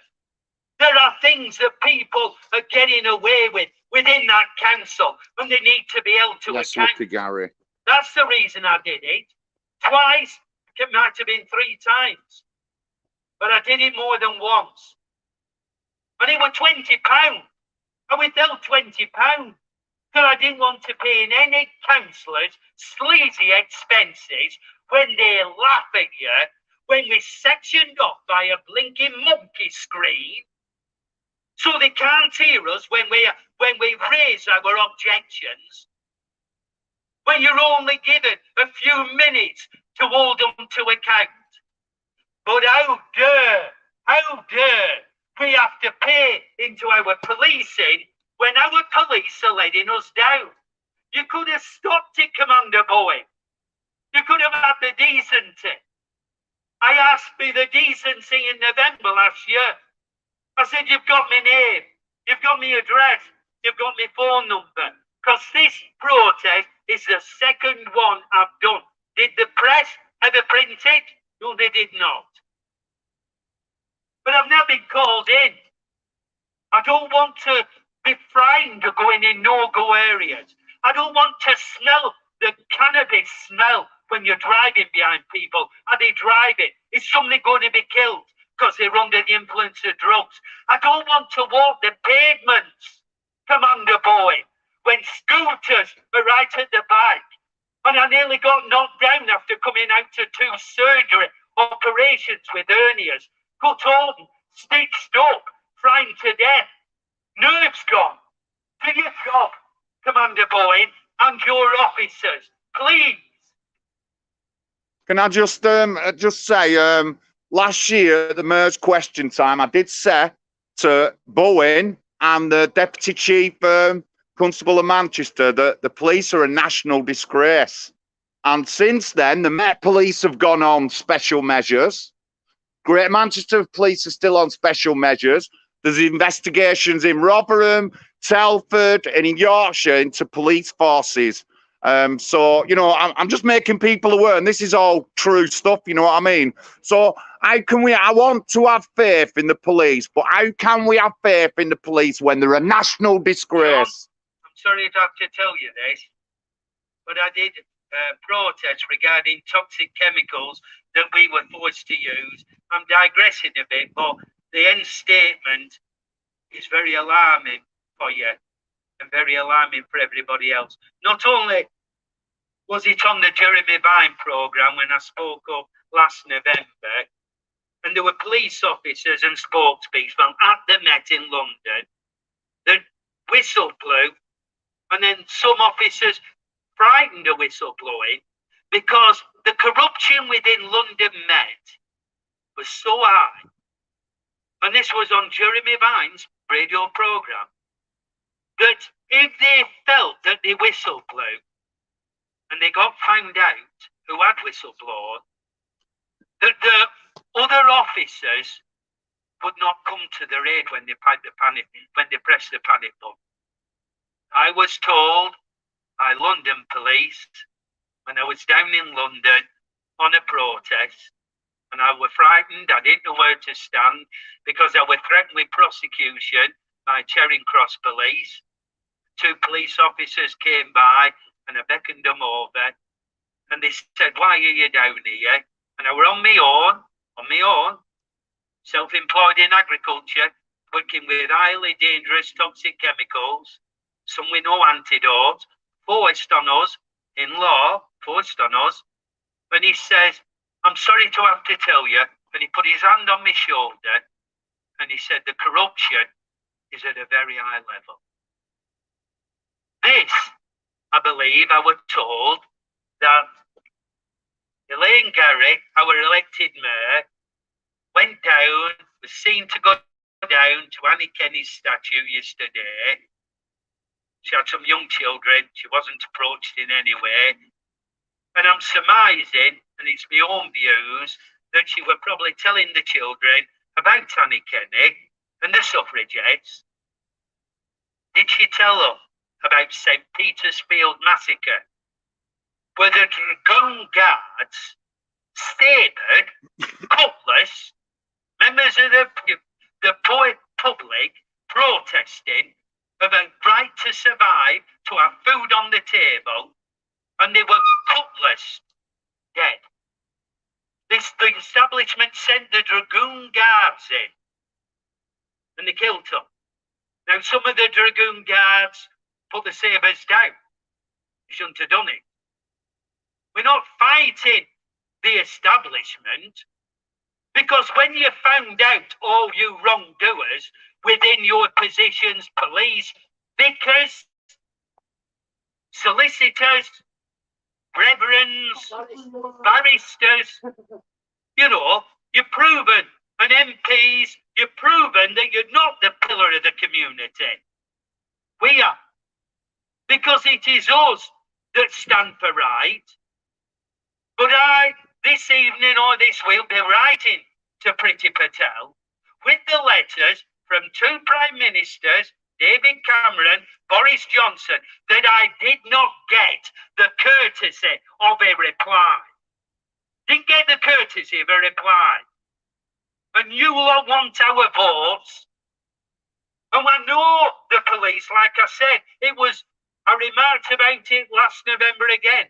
There are things that people are getting away with within that council, and they need to be held to Yes, account. lucky Gary. That's the reason I did it. Twice, it might have been 3 times, but I did it more than once. And it was £20. I withheld £20 because I didn't want to pay in any councillors sleazy expenses when they laugh at you, when we're sectioned off by a blinking monkey screen, so they can't hear us when we raise our objections. When you're only given a few minutes to hold them to account. But how dare we have to pay into our policing when our police are letting us down? You could have stopped it, Commander Bowen. You could have had the decency. I asked for the decency in November last year. I said, you've got my name, you've got my address, you've got my phone number. Because this protest is the second one I've done. Did the press ever print it? No, they did not. But I've not been called in. I don't want to be frightened of going in no-go areas. I don't want to smell the cannabis smell when you're driving behind people. Are they driving? Is somebody going to be killed because they're under the influence of drugs? I don't want to walk the pavements, Commander Bowen, when scooters are right at the back. And I nearly got knocked down after coming out of 2 surgery operations with hernias. Cut open, stitched up, frightened to death. Nerves gone. Do your job, Commander Bowen, and your officers, please. Can I just say, last year at the Mayor's question time, I did say to Bowen and the Deputy Chief Constable of Manchester that the police are a national disgrace. And since then, the Met Police have gone on special measures. Greater Manchester Police are still on special measures. There's investigations in Rotherham, Telford, and in Yorkshire into police forces. So, you know, I'm just making people aware, and this is all true stuff, you know what I mean? So I want to have faith in the police, but how can we have faith in the police when they're a national disgrace? I'm sorry to have to tell you this, but I did protest regarding toxic chemicals that we were forced to use. I'm digressing a bit, but the end statement is very alarming for you and very alarming for everybody else. Not only was it on the Jeremy Vine programme when I spoke up last November, and there were police officers and spokespeople at the Met in London that whistle blew, and then some officers frightened of whistleblowing because the corruption within London Met was so high. And this was on Jeremy Vine's radio programme, that if they felt that they whistle blew and they got found out who had whistleblown, that the other officers would not come to their aid when they pressed the panic button. I was told by London Police when I was down in London on a protest, and I was frightened. I didn't know where to stand because I was threatened with prosecution by Charing Cross Police. 2 police officers came by and I beckoned them over, and they said, "Why are you down here?" And I were on my own, self-employed in agriculture, working with highly dangerous toxic chemicals, some with no antidote, forced on us in law, forced on us. And he says, "I'm sorry to have to tell you," and he put his hand on my shoulder and he said, "the corruption is at a very high level." This, I believe, I was told that Elaine Gary, our elected mayor, went down, was seen to go down to Annie Kenny's statue yesterday. She had some young children. She wasn't approached in any way. And I'm surmising, and it's my own views, that she was probably telling the children about Annie Kenny and the suffragettes. Did she tell them about St. Peter's Field massacre, where the Dragoon Guards sabred, cutlass, members of the poor public protesting of a right to survive, to have food on the table, and they were cutlass dead. The establishment sent the Dragoon Guards in, and they killed them. Now, some of the Dragoon Guards put the sabres down. They shouldn't have done it. We're not fighting the establishment, because when you found out all you wrongdoers within your positions, police, vicars, solicitors, reverends, barristers, you know, you've proven, and MPs, you've proven that you're not the pillar of the community. We are. Because it is us that stand for right. But this evening or this week, will be writing to Priti Patel with the letters from two Prime Ministers, David Cameron, Boris Johnson, that I did not get the courtesy of a reply. Didn't get the courtesy of a reply. And you lot want our votes. And I know the police, like I said, I remarked about it last November again,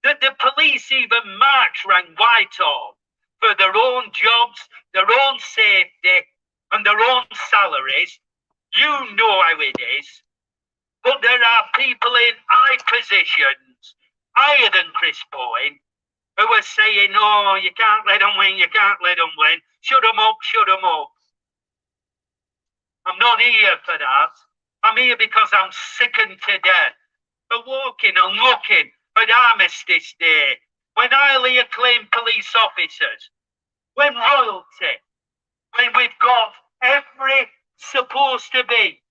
that the police even march round Whitehall for their own jobs, their own safety, and their own salaries. You know how it is. But there are people in high positions, higher than Chris Bowen, who are saying, oh, you can't let them win, you can't let them win. Shut them up, shut them up. I'm not here for that. I'm here because I'm sickened to death of walking and looking at Armistice Day, when highly acclaimed police officers, when royalty, when we've got every supposed to be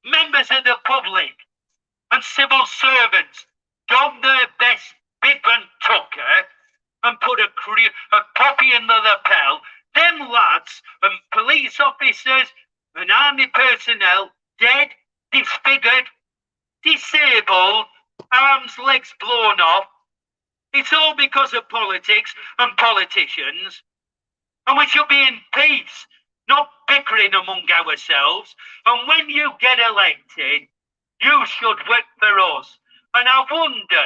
members of the public and civil servants don their best bib and tucker and put a poppy in the lapel, them lads and police officers and army personnel dead, disfigured, disabled, arms, legs blown off. It's all because of politics and politicians. And we should be in peace, not bickering among ourselves. And when you get elected, you should work for us. And I wonder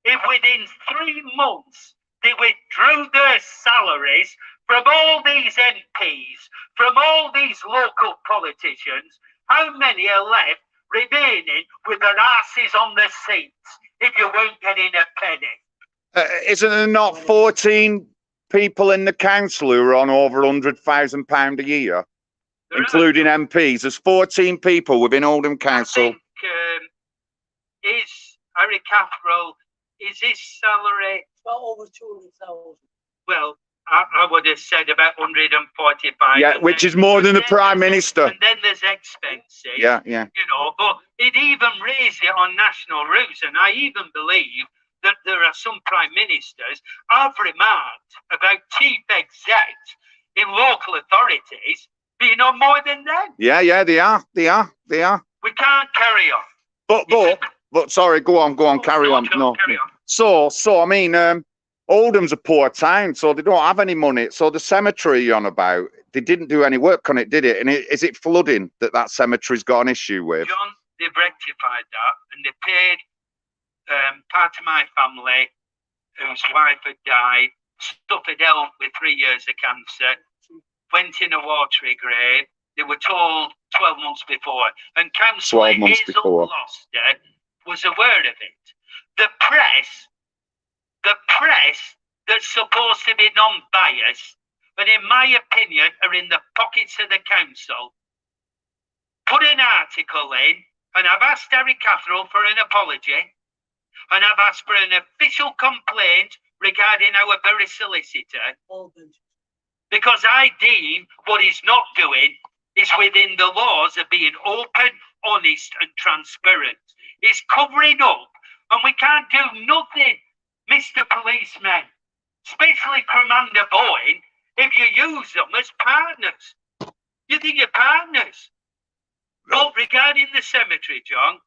if within 3 months they withdrew their salaries from all these MPs, from all these local politicians, how many are left remaining with their asses on the seats if you weren't getting a penny? Isn't there not 14 people in the council who are on over £100,000 a year, including MPs? There's 14 people within Oldham Council. I think, is Harry Cathro, is his salary About over 200,000. well, I would have said about 145. Yeah, which is more than the Prime Minister. And then there's expenses. Yeah. You know, but it even raised it on national routes, and I even believe that there are some Prime Ministers I've remarked about chief execs in local authorities being on more than them. Yeah, they are. We can't carry on. But sorry, go on, carry on. John, No. carry on. So I mean, Oldham's a poor town, so they don't have any money. So the cemetery you're on about, they didn't do any work on it, did it? And is it flooding that cemetery's got an issue with? John, they've rectified that, and they paid part of my family whose wife had died, suffered ill with 3 years of cancer, went in a watery grave. They were told 12 months before, and Councillor Hazel Gloucester was aware of it. The press that's supposed to be non-biased, but in my opinion are in the pockets of the council, put an article in, and I've asked Harry Cathro for an apology, and I've asked for an official complaint regarding our very solicitor, because I deem what he's not doing is within the laws of being open, honest and transparent. He's covering up, and we can't do nothing, Mr. Policeman, especially Commander Bowen, if you use them as partners. You think you're partners. But regarding the cemetery, John,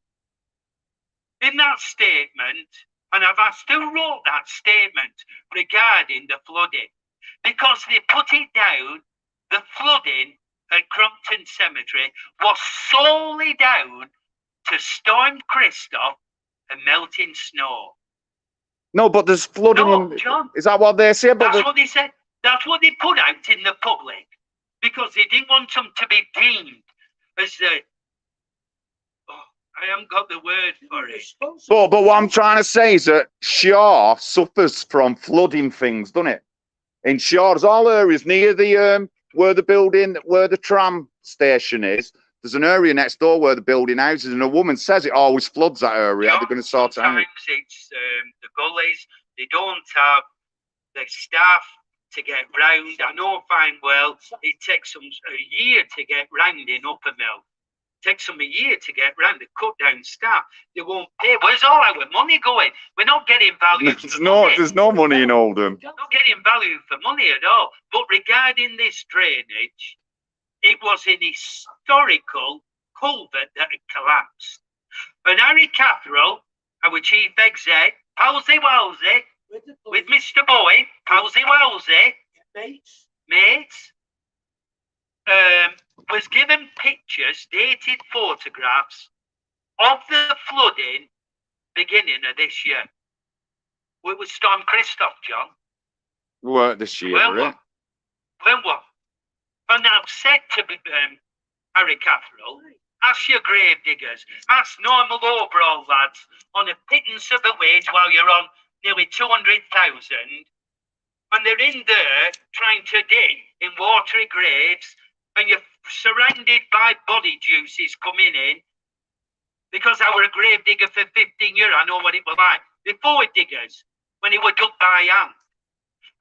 in that statement, And I've asked who wrote that statement regarding the flooding, because they put it down, the flooding at Crompton Cemetery was solely down to Storm Christoph and melting snow. No, but there's flooding No, in. John. Is that what they say? But That's what they said. That's what they put out in the public, because they didn't want them to be deemed as the. Oh, I haven't got the word for it. but what I'm trying to say is that Shaw suffers from flooding things, doesn't it? In Shaw, there's all areas near the where the tram station is. There's an area next door where the building houses, and a woman says it always floods that area. They're going to sort it out. Sometimes it's the gullies. They don't have the staff to get round. I know fine well it takes them a year to get round in Uppermill. It takes them a year to get round. They cut down staff. They won't pay. Where's all our money going? We're not getting value. There's no money in Oldham. Not getting value for money at all. But regarding this drainage, it was an historical culvert that had collapsed. And Harry Catherall, our chief exec, Palsy Walsey, with Mr. Boyd, Palsy Walsey, mates, was given pictures, dated photographs of the flooding beginning of this year. It was Storm Christoph, John. Weren't this year, right? When what? And I've said to Harry Catherall, ask your grave diggers, ask normal overall lads on a pittance of a wage while you're on nearly 200,000, and they're in there trying to dig in watery graves, and you're surrounded by body juices coming in, because I were a grave digger for 15 years, I know what it was like. Before diggers, when it were dug by hand.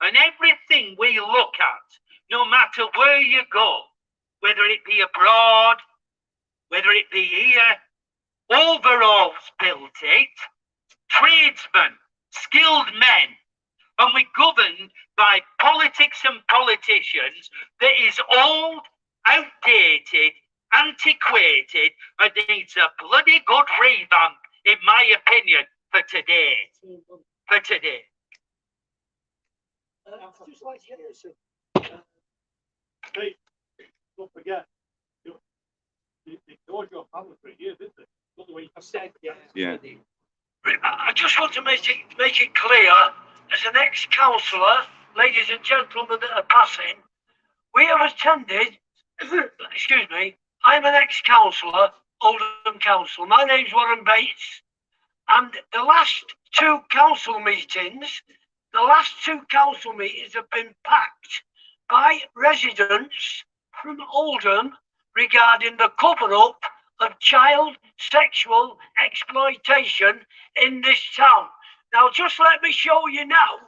And everything we look at, no matter where you go, whether it be abroad, whether it be here, overalls built it, tradesmen, skilled men, and we're governed by politics and politicians that is old, outdated, antiquated, and needs a bloody good revamp, in my opinion, for today. For today. I'd just like to hear some. Hey, don't forget, they ignored your family for a year, didn't they? Not the way you said, Yeah. I just want to make it clear, as an ex-councillor, ladies and gentlemen that are passing, we have attended, excuse me, I'm an ex-councillor, Oldham Council. My name's Warren Bates, and the last two council meetings have been packed by residents from Oldham regarding the cover-up of child sexual exploitation in this town. Now, just let me show you now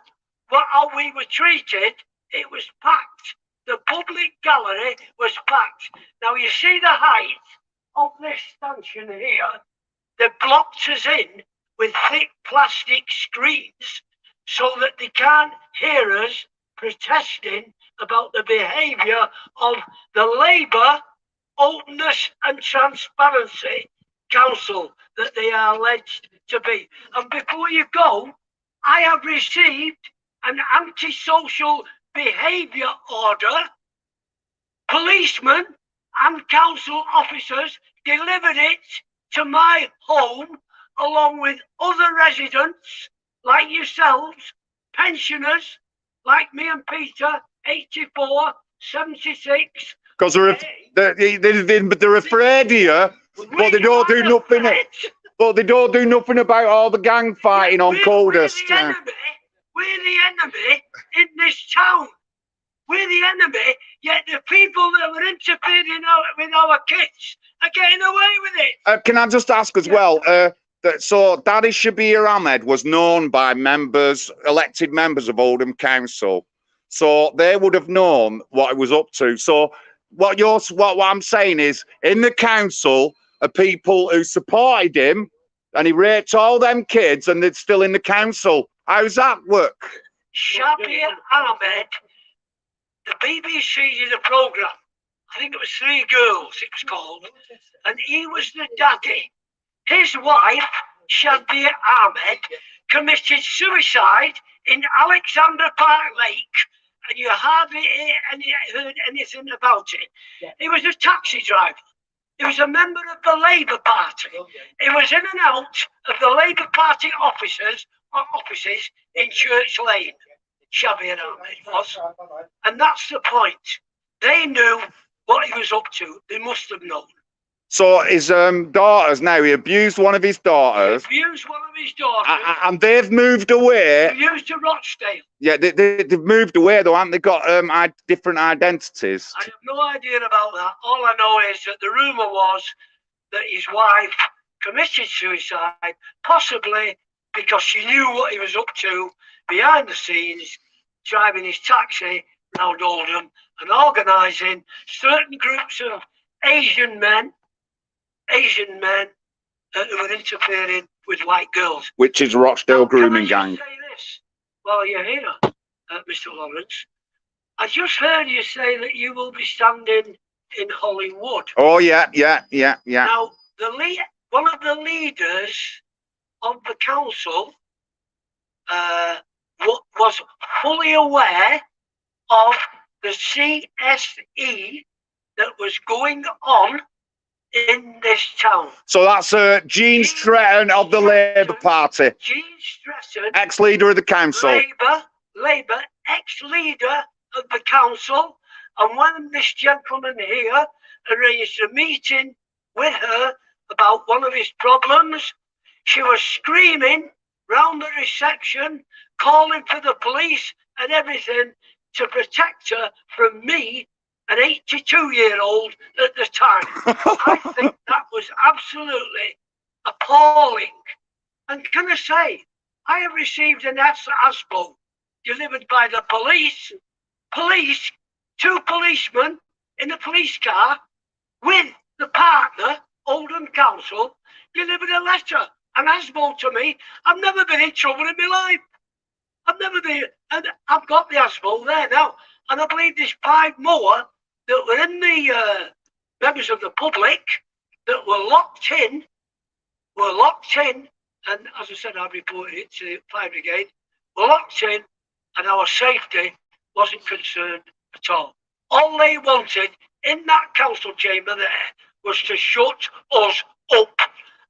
how we were treated. It was packed. The public gallery was packed. Now, you see the height of this stanchion here? They blocked us in with thick plastic screens so that they can't hear us protesting about the behaviour of the Labour Openness and Transparency Council that they are alleged to be. And before you go, I have received an antisocial behaviour order. Policemen and council officers delivered it to my home along with other residents like yourselves, pensioners like me and Peter, 84, 76. Because they're afraid of you, but they don't do nothing. But they don't do nothing about all the gang fighting on Coldest. We're the enemy in this town. We're the enemy, yet the people that were interfering with our kids are getting away with it. Can I just ask as well, so Daddy Shabir Ahmed was known by elected members of Oldham Council, so they would have known what he was up to. So what I'm saying is, in the council are people who supported him, and he raped all them kids, and they're still in the council. How's that work? Shabir Ahmed, the BBC did a programme, I think it was 3 Girls it was called, and he was the daddy. His wife, Shabir Ahmed, committed suicide in Alexander Park Lake, and you hardly heard anything about it. He was a taxi driver. He was a member of the Labour Party. He was in and out of the Labour Party offices in Church Lane. Shabby and Ahmed was. And that's the point. They knew what he was up to. They must have known. So his daughters now, he abused one of his daughters. He abused one of his daughters. And they've moved away. He used to Rochdale. Yeah, they've moved away though, haven't they? Got different identities. I have no idea about that. All I know is that the rumour was that his wife committed suicide, possibly because she knew what he was up to behind the scenes, driving his taxi around Oldham and organising certain groups of Asian men who were interfering with white girls. Which is Rochdale grooming Can I gang. just say this while you're here, Mr. Lawrence? I just heard you say that you will be standing in Hollywood. Oh yeah. Now, one of the leaders of the council was fully aware of the CSE that was going on in this town. So that's Gene Stretton of the Labour Party. Gene Stretton, Ex-leader of the council. Labour, ex-leader of the council. And when this gentleman here arranged a meeting with her about one of his problems, she was screaming round the reception, calling for the police and everything to protect her from me, an 82-year-old at the time. I think that was absolutely appalling. And can I say, I have received an ASBO delivered by the police, two policemen in a police car with the partner, Oldham Council, delivered a letter, an ASBO to me. I've never been in trouble in my life. I've never been, and I've got the ASBO there now. And I believe there's 5 more that were in the members of the public that were locked in, and as I said, I reported it to the fire brigade, were locked in, and our safety wasn't concerned at all. All they wanted in that council chamber there was to shut us up.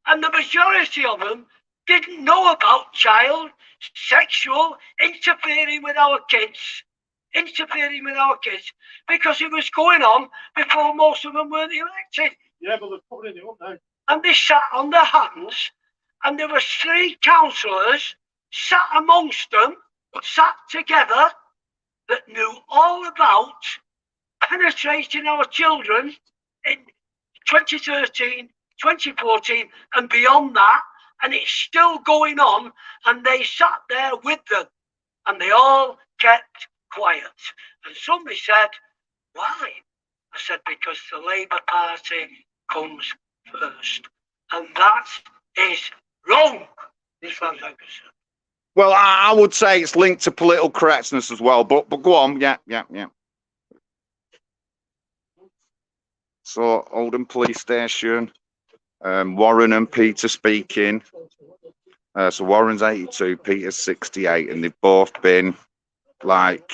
And the majority of them didn't know about child sexual interfering with our kids, because it was going on before most of them weren't elected. Yeah, but they're putting it up now. And they sat on their hands, and there were 3 councillors sat amongst them, sat together, that knew all about penetrating our children in 2013, 2014, and beyond that, and it's still going on, and they sat there with them, and they all kept quiet. And somebody said, why? I said, because the Labour Party comes first, and that is wrong, as far as I'm concerned. Well, I would say it's linked to political correctness as well, but go on, yeah. So, Oldham Police Station, Warren and Peter speaking. So Warren's 82, Peter's 68, and they've both been, like,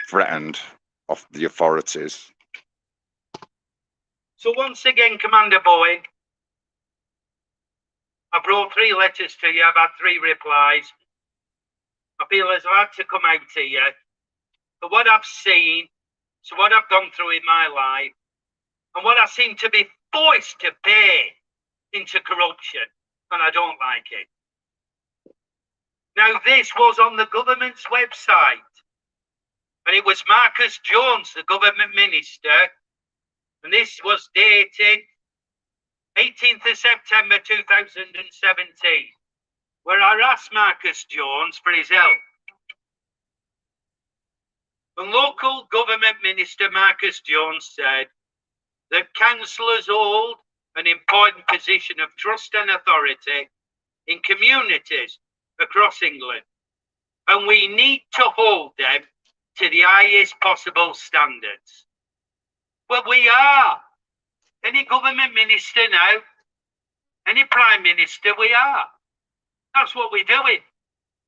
threatened off the authorities. So once again, Commander Bowen, I brought 3 letters to you. I've had 3 replies. I feel as I've had to come out here for what I've seen, so what I've gone through in my life, and what I seem to be forced to pay into corruption, and I don't like it. Now, this was on the government's website, and it was Marcus Jones, the government minister, and this was dated 18th of September 2017, where I asked Marcus Jones for his help. And local government minister Marcus Jones said that councillors hold an important position of trust and authority in communities across England, and we need to hold them to the highest possible standards. Well, we are. Any government minister now, any prime minister, we are. That's what we're doing.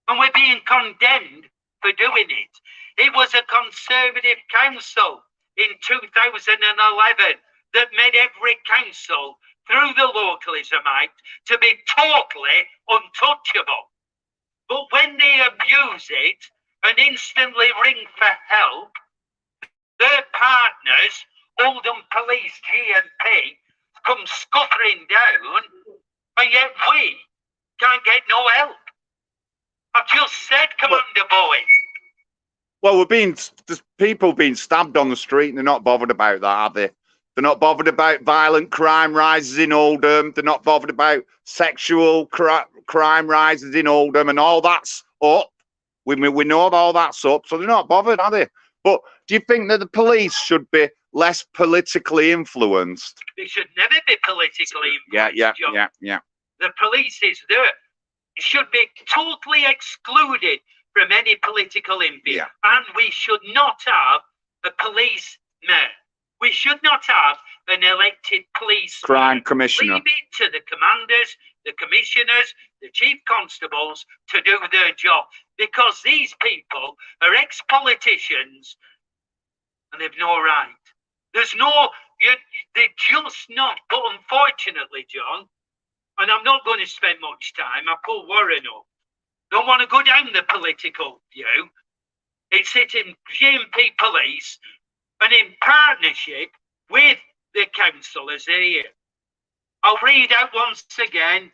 And we're being condemned for doing it. It was a Conservative council in 2011 that made every council through the Localism Act to be totally untouchable. But when they abuse it and instantly ring for help, their partners, Oldham Police, G&P, come scuttering down, and yet we can't get no help. I've just said, Commander Boyd. Well, there's people being stabbed on the street and they're not bothered about that, are they? They're not bothered about violent crime rises in Oldham. They're not bothered about sexual crime rises in Oldham, and all that's up. We know all that's up, so they're not bothered, are they? But do you think that the police should be less politically influenced? They should never be politically influenced, John. Yeah. The police is there. It should be totally excluded from any political influence. Yeah. And we should not have a police mayor. We should not have an elected police Crime commissioner. Leave it to the commanders, the commissioners, the chief constables to do their job, because these people are ex-politicians and they've no right. There's no, they're just not. But unfortunately, John, and I'm not going to spend much time, I put Warren up. Don't want to go down the political view. It's sitting G&P Police and in partnership with the councillors here. I'll read out once again.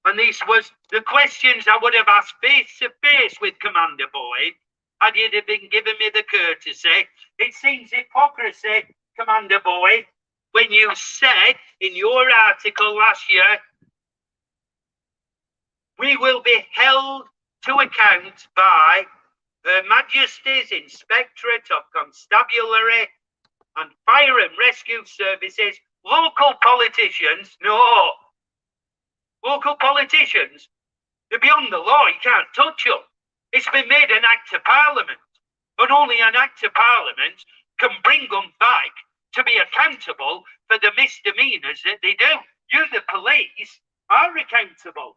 And this was the questions I would have asked face to face with Commander Boyd had he been given me the courtesy. It seems hypocrisy, Commander Boyd, when you said in your article last year, we will be held to account by Her Majesty's Inspectorate of Constabulary and Fire and Rescue Services. Local politicians, no. Local politicians, they're beyond the law. You can't touch them. It's been made an Act of Parliament. And only an Act of Parliament can bring them back to be accountable for the misdemeanours that they do. You, the police, are accountable.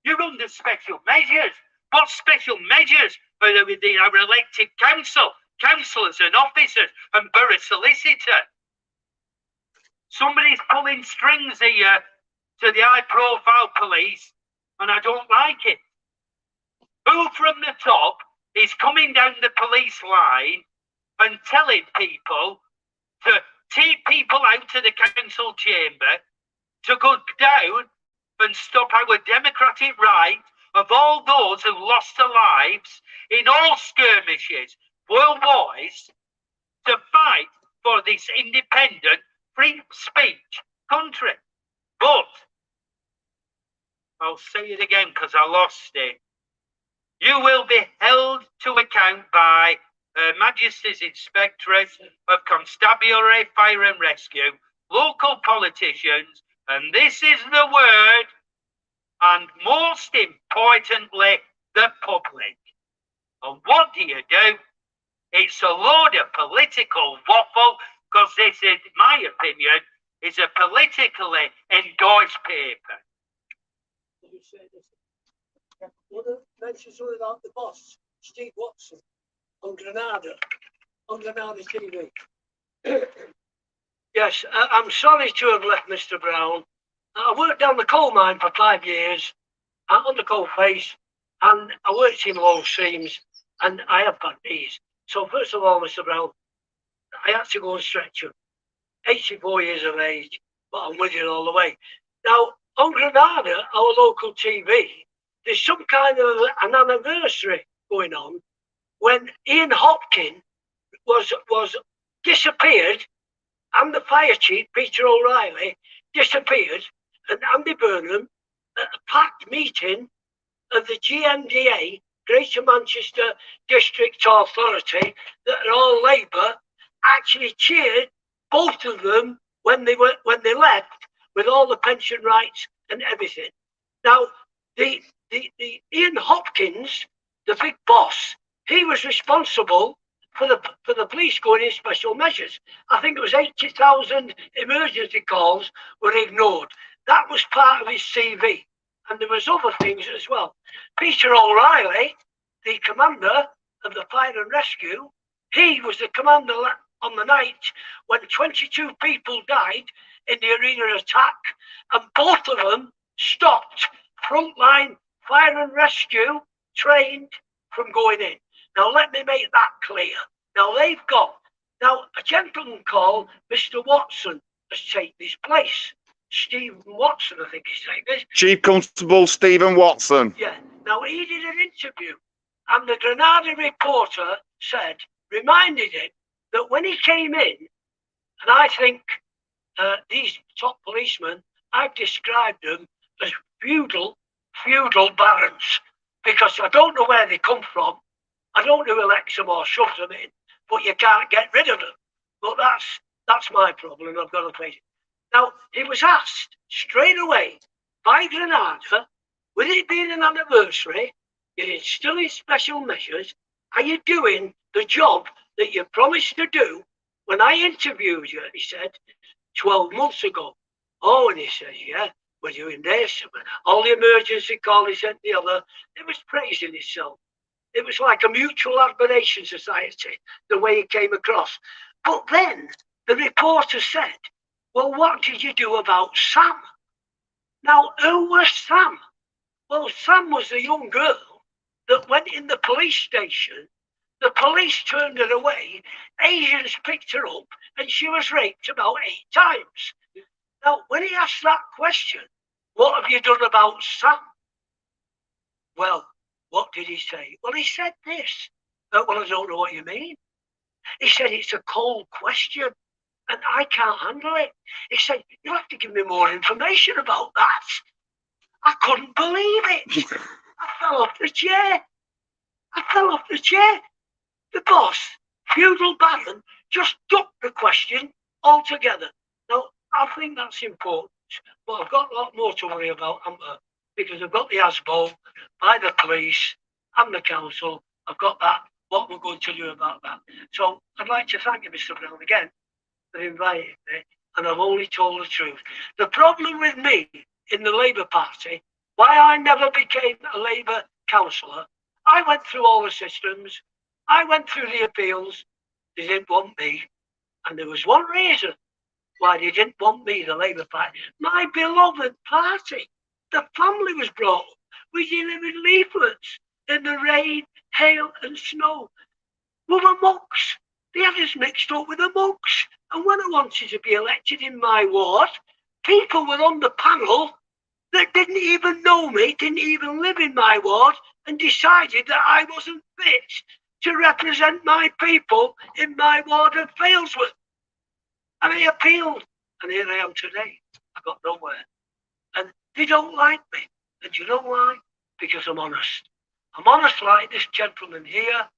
You're under special measures. What special measures are there with our elected council, councillors and officers and borough solicitor? Somebody's pulling strings here to the high-profile police, and I don't like it. Who from the top is coming down the police line and telling people to take people out to the council chamber to go down and stop our democratic right of all those who lost their lives in all skirmishes worldwide to fight for this independent free speech country? But I'll say it again because I lost it. You will be held to account by Her Majesty's Inspectorate of Constabulary, Fire and Rescue, local politicians, and this is the word, and most importantly, the public. And what do? It's a load of political waffle, because this is, my opinion, is a politically endorsed paper. Mention something about the boss, Steve Watson, on Granada TV. Yes, I'm sorry to have left Mr. Brown. I worked down the coal mine for 5 years, on the coal face, and I worked in low seams, and I have bad knees. So first of all, Mr. Brown, I had to go on stretcher. 84 years of age, but I'm with you all the way. Now, on Granada, our local TV, there's some kind of an anniversary going on when Ian Hopkins was disappeared, and the fire chief, Peter O'Reilly, disappeared, and Andy Burnham, at a packed meeting of the GMDA, Greater Manchester District Authority, that are all Labour, actually cheered both of them when they left, with all the pension rights and everything. Now, the Ian Hopkins, the big boss, he was responsible for the police going in special measures. I think it was 80,000 emergency calls were ignored. That was part of his CV. and there was other things as well. Peter O'Reilly, the commander of the fire and rescue, he was the commander on the night when 22 people died in the arena attack, and both of them stopped frontline fire and rescue trained from going in. Now let me make that clear. Now a gentleman called Mr. Watson has taken his place. Stephen Watson, I think his name is. Chief Constable Stephen Watson. Yeah. Now he did an interview, and the Granada reporter reminded him that when he came in, and I think these top policemen, I've described them as feudal barons, because I don't know where they come from. I don't know who elects them or shoves them in, but you can't get rid of them. But that's my problem, and I've got to face it. Now, he was asked straight away by Granada, with it being an anniversary, you're instilling special measures, are you doing the job that you promised to do when I interviewed you? He said, 12 months ago. Oh, and he said, yeah, we're doing this. All the emergency call he sent the other. It was praising himself. It was like a mutual admiration society, the way he came across. But then the reporter said, well, what did you do about Sam? Now, who was Sam? Well, Sam was the young girl that went in the police station. The police turned her away. Asians picked her up, and she was raped about 8 times. Now, when he asked that question, what have you done about Sam? Well, what did he say? Well, he said this. Well, I don't know what you mean. He said, it's a cold question, and I can't handle it. He said, you'll have to give me more information about that. I couldn't believe it. I fell off the chair. The boss, feudal baron, just ducked the question altogether. Now, I think that's important, but I've got a lot more to worry about, because I've got the ASBO by the police and the council. I've got that, what we're going to do about that. So I'd like to thank you, Mr. Brown, again, for inviting me, and I've only told the truth. The problem with me in the Labour Party, why I never became a Labour councillor, I went through all the systems, I went through the appeals, they didn't want me, and there was one reason why they didn't want me, the Labour Party. My beloved party, the family was brought up. We delivered leaflets in the rain, hail and snow. We were monks. They had us mixed up with the monks. And when I wanted to be elected in my ward, people were on the panel that didn't even know me, didn't even live in my ward, and decided that I wasn't fit to represent my people in my ward of Failsworth. And I appealed, and here I am today. I got nowhere. And they don't like me. And you know why? Because I'm honest. I'm honest like this gentleman here,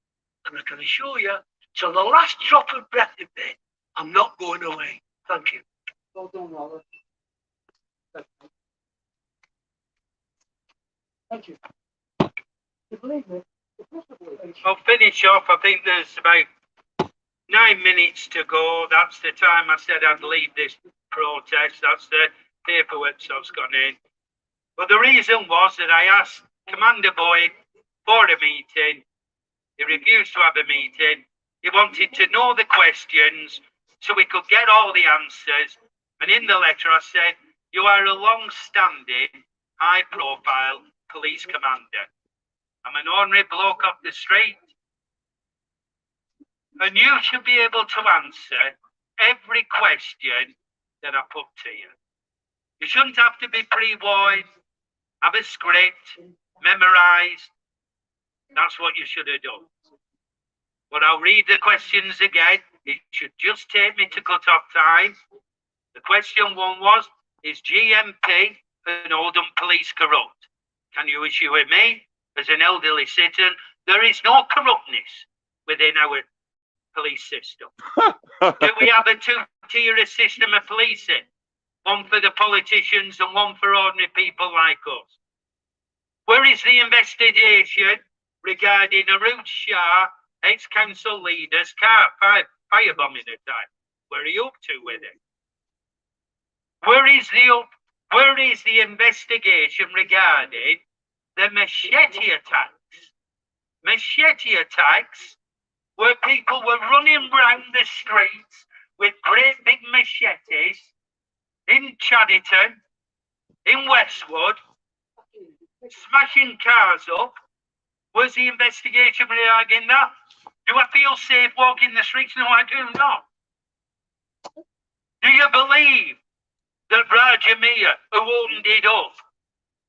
and I can assure you, till the last drop of breath in me, I'm not going away. Thank you. Well done, Robert. Thank you. You believe me? I'll finish off. I think there's about 9 minutes to go. That's the time I said I'd leave this protest. That's the paperwork that's gone in. But the reason was that I asked Commander Boyd for a meeting. He refused to have a meeting. He wanted to know the questions so we could get all the answers. And in the letter I said, you are a long-standing, high-profile police commander. I'm an ordinary bloke off the street. And you should be able to answer every question that I put to you. You shouldn't have to be pre-warned, have a script, memorised. That's what you should have done. But I'll read the questions again. It should just take me to cut off time. The question 1 was, is GMP and Oldham Police corrupt? Can you assure me, as an elderly citizen, there is no corruptness within our police system? Do we have a two-tier system of policing? One for the politicians and one for ordinary people like us? Where is the investigation regarding Arut Shah, ex-council leader's car firebombing attack? Where are you up to with it? Where is the Where is the investigation regarding the machete attacks? Machete attacks where people were running round the streets with great big machetes in Chadderton, in Westwood, smashing cars up. Was the investigation regarding that? Do I feel safe walking the streets? No, I do not. Do you believe that Roger Meir, who opened it up,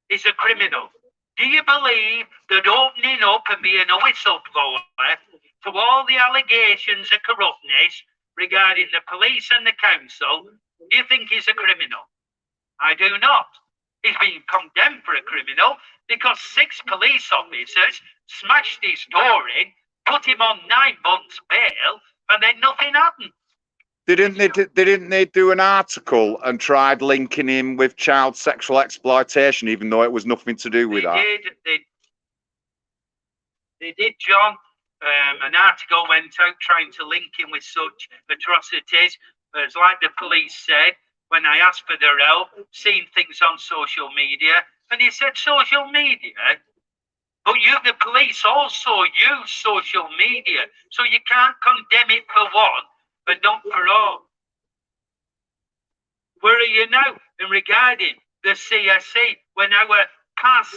is a criminal? Do you believe that opening up and being a whistleblower to all the allegations of corruptness regarding the police and the council, do you think he's a criminal? I do not. He's been condemned for a criminal because 6 police officers smashed his door in, put him on 9 months bail, and then nothing happened. Didn't they do an article and tried linking him with child sexual exploitation, even though it was nothing to do with that? They did, John. An article went out trying to link him with such atrocities. As like the police said, when I asked for their help, seeing things on social media, and he said social media, but you, the police, also use social media, so you can't condemn it for one, but not for all. Where are you now in regarding the CSC when our past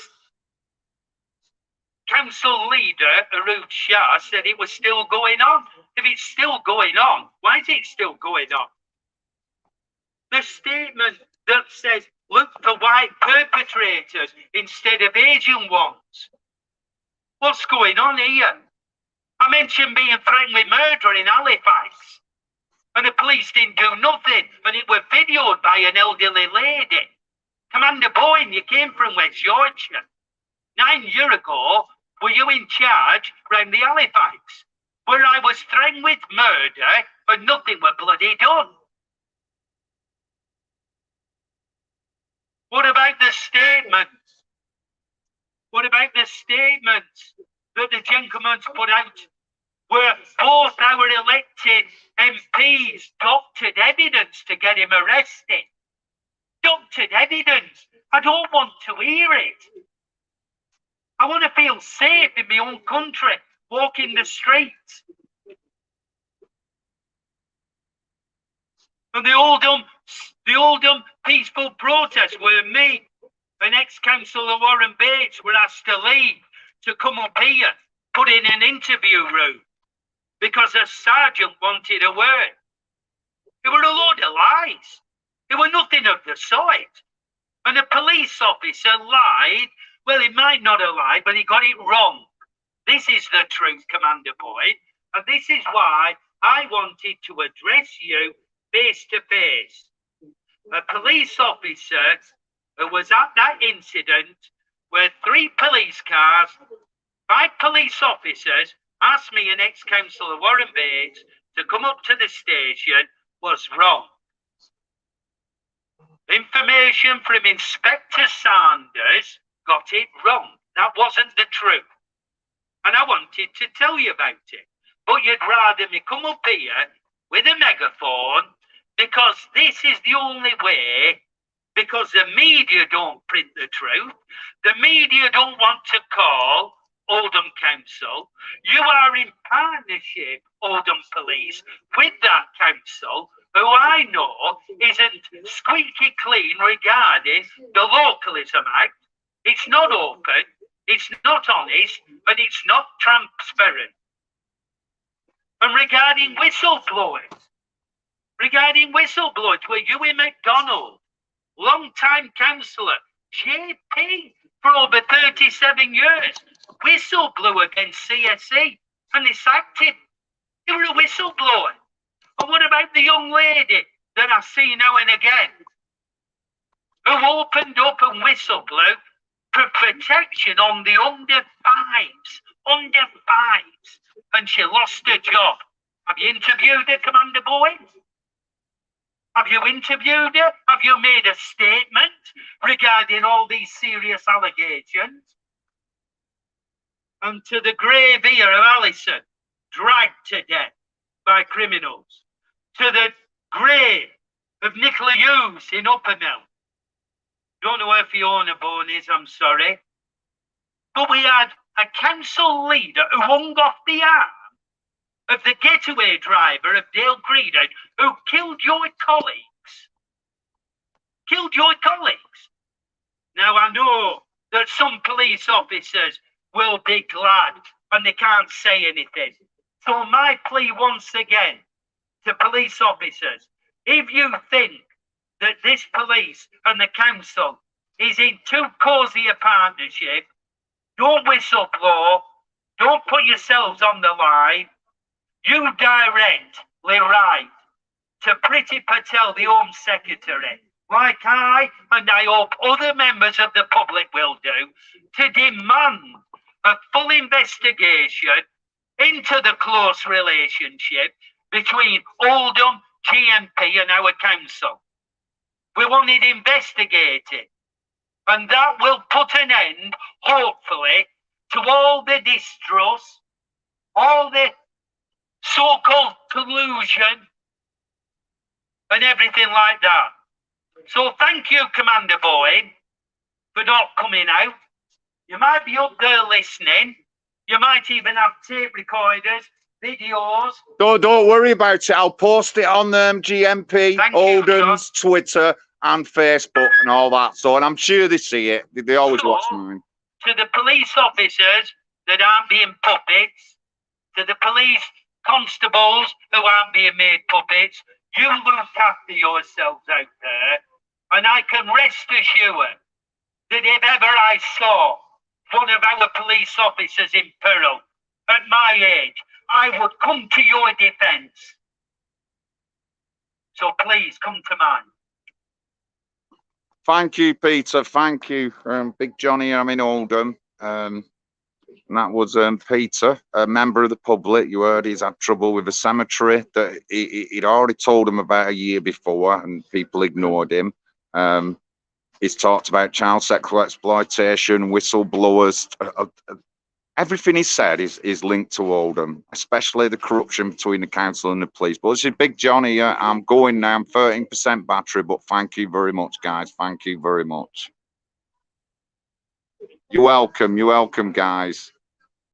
council leader, Arud Shah, said it was still going on? If it's still going on, why is it still going on? The statement that says, look for white perpetrators instead of Asian ones. What's going on here? I mentioned being threatened with murder in Halifax, and the police didn't do nothing, and it was videoed by an elderly lady. Commander Boyne, you came from West Yorkshire. 9 years ago, were you in charge round the Halifax, where I was threatened with murder, and nothing was bloody done? What about the statements? What about the statements that the gentleman's put out where both our elected MPs doctored evidence to get him arrested? Doctored evidence. I don't want to hear it. I want to feel safe in my own country, walking the streets. And the Oldham peaceful protest where me and ex-councillor Warren Bates were asked to leave to come up here, put in an interview room because a sergeant wanted a word. It were a load of lies. It were nothing of the sort. And a police officer lied. Well, he might not have lied, but he got it wrong. This is the truth, Commander Boyd, and this is why I wanted to address you face to face. A police officer who was at that incident where 3 police cars, 5 police officers asked me and ex-councillor Warren Bates to come up to the station was wrong. Information from Inspector Sanders got it wrong. That wasn't the truth. And I wanted to tell you about it. But you'd rather me come up here with a megaphone because this is the only way, because the media don't print the truth. The media don't want to call Oldham Council. You are in partnership, Oldham Police, with that council, who I know isn't squeaky clean regarding the Localism Act. It's not open, it's not honest, and it's not transparent. And regarding whistleblowers, were you in McDonald, long-time councillor, JP, for over 37 years, whistleblower against CSE, and they sacked him. You were a whistleblower. And what about the young lady that I see now and again, who opened up and whistleblew for protection on the under fives, and she lost her job? Have you interviewed her, Commander Boyd? Have you interviewed her? Have you made a statement regarding all these serious allegations? And to the grave here of Alison, dragged to death by criminals. To the grave of Nicola Hughes in Uppermill. Don't know where Fiona Bone is, I'm sorry. But we had a council leader who hung off the arm of the getaway driver of Dale Creedon who killed your colleagues. Killed your colleagues. Now, I know that some police officers will be glad and they can't say anything. So my plea once again to police officers, if you think that this police and the council is in too cosy a partnership, don't whistleblow, don't put yourselves on the line. You directly write to Priti Patel, the Home Secretary, like I and I hope other members of the public will do, to demand a full investigation into the close relationship between Oldham, GMP and our council. We want it investigated. And that will put an end, hopefully, to all the distrust, all the so-called collusion, and everything like that. So thank you, Commander Bowen, for not coming out. You might be up there listening. You might even have tape recorders, videos. Don't worry about it. I'll post it on GMP, Oldham's Twitter and Facebook and all that. So, and I'm sure they see it. They always watch mine. To the police officers that aren't being puppets, to the police constables who aren't being made puppets, you look after yourselves out there. And I can rest assured that if ever I saw one of our police officers in peril at my age, I would come to your defence. So please come to mine. Thank you, Peter. Thank you. Big Johnny, I'm in Oldham. And that was Peter, a member of the public. You heard he's had trouble with a cemetery that he'd already told him about a year before and people ignored him. He's talked about child sexual exploitation, whistleblowers. Everything he said is linked to Oldham, especially the corruption between the council and the police. But this is Big Johnny. I'm going now. I'm 13% battery, but thank you very much, guys. Thank you very much. You're welcome. You're welcome, guys.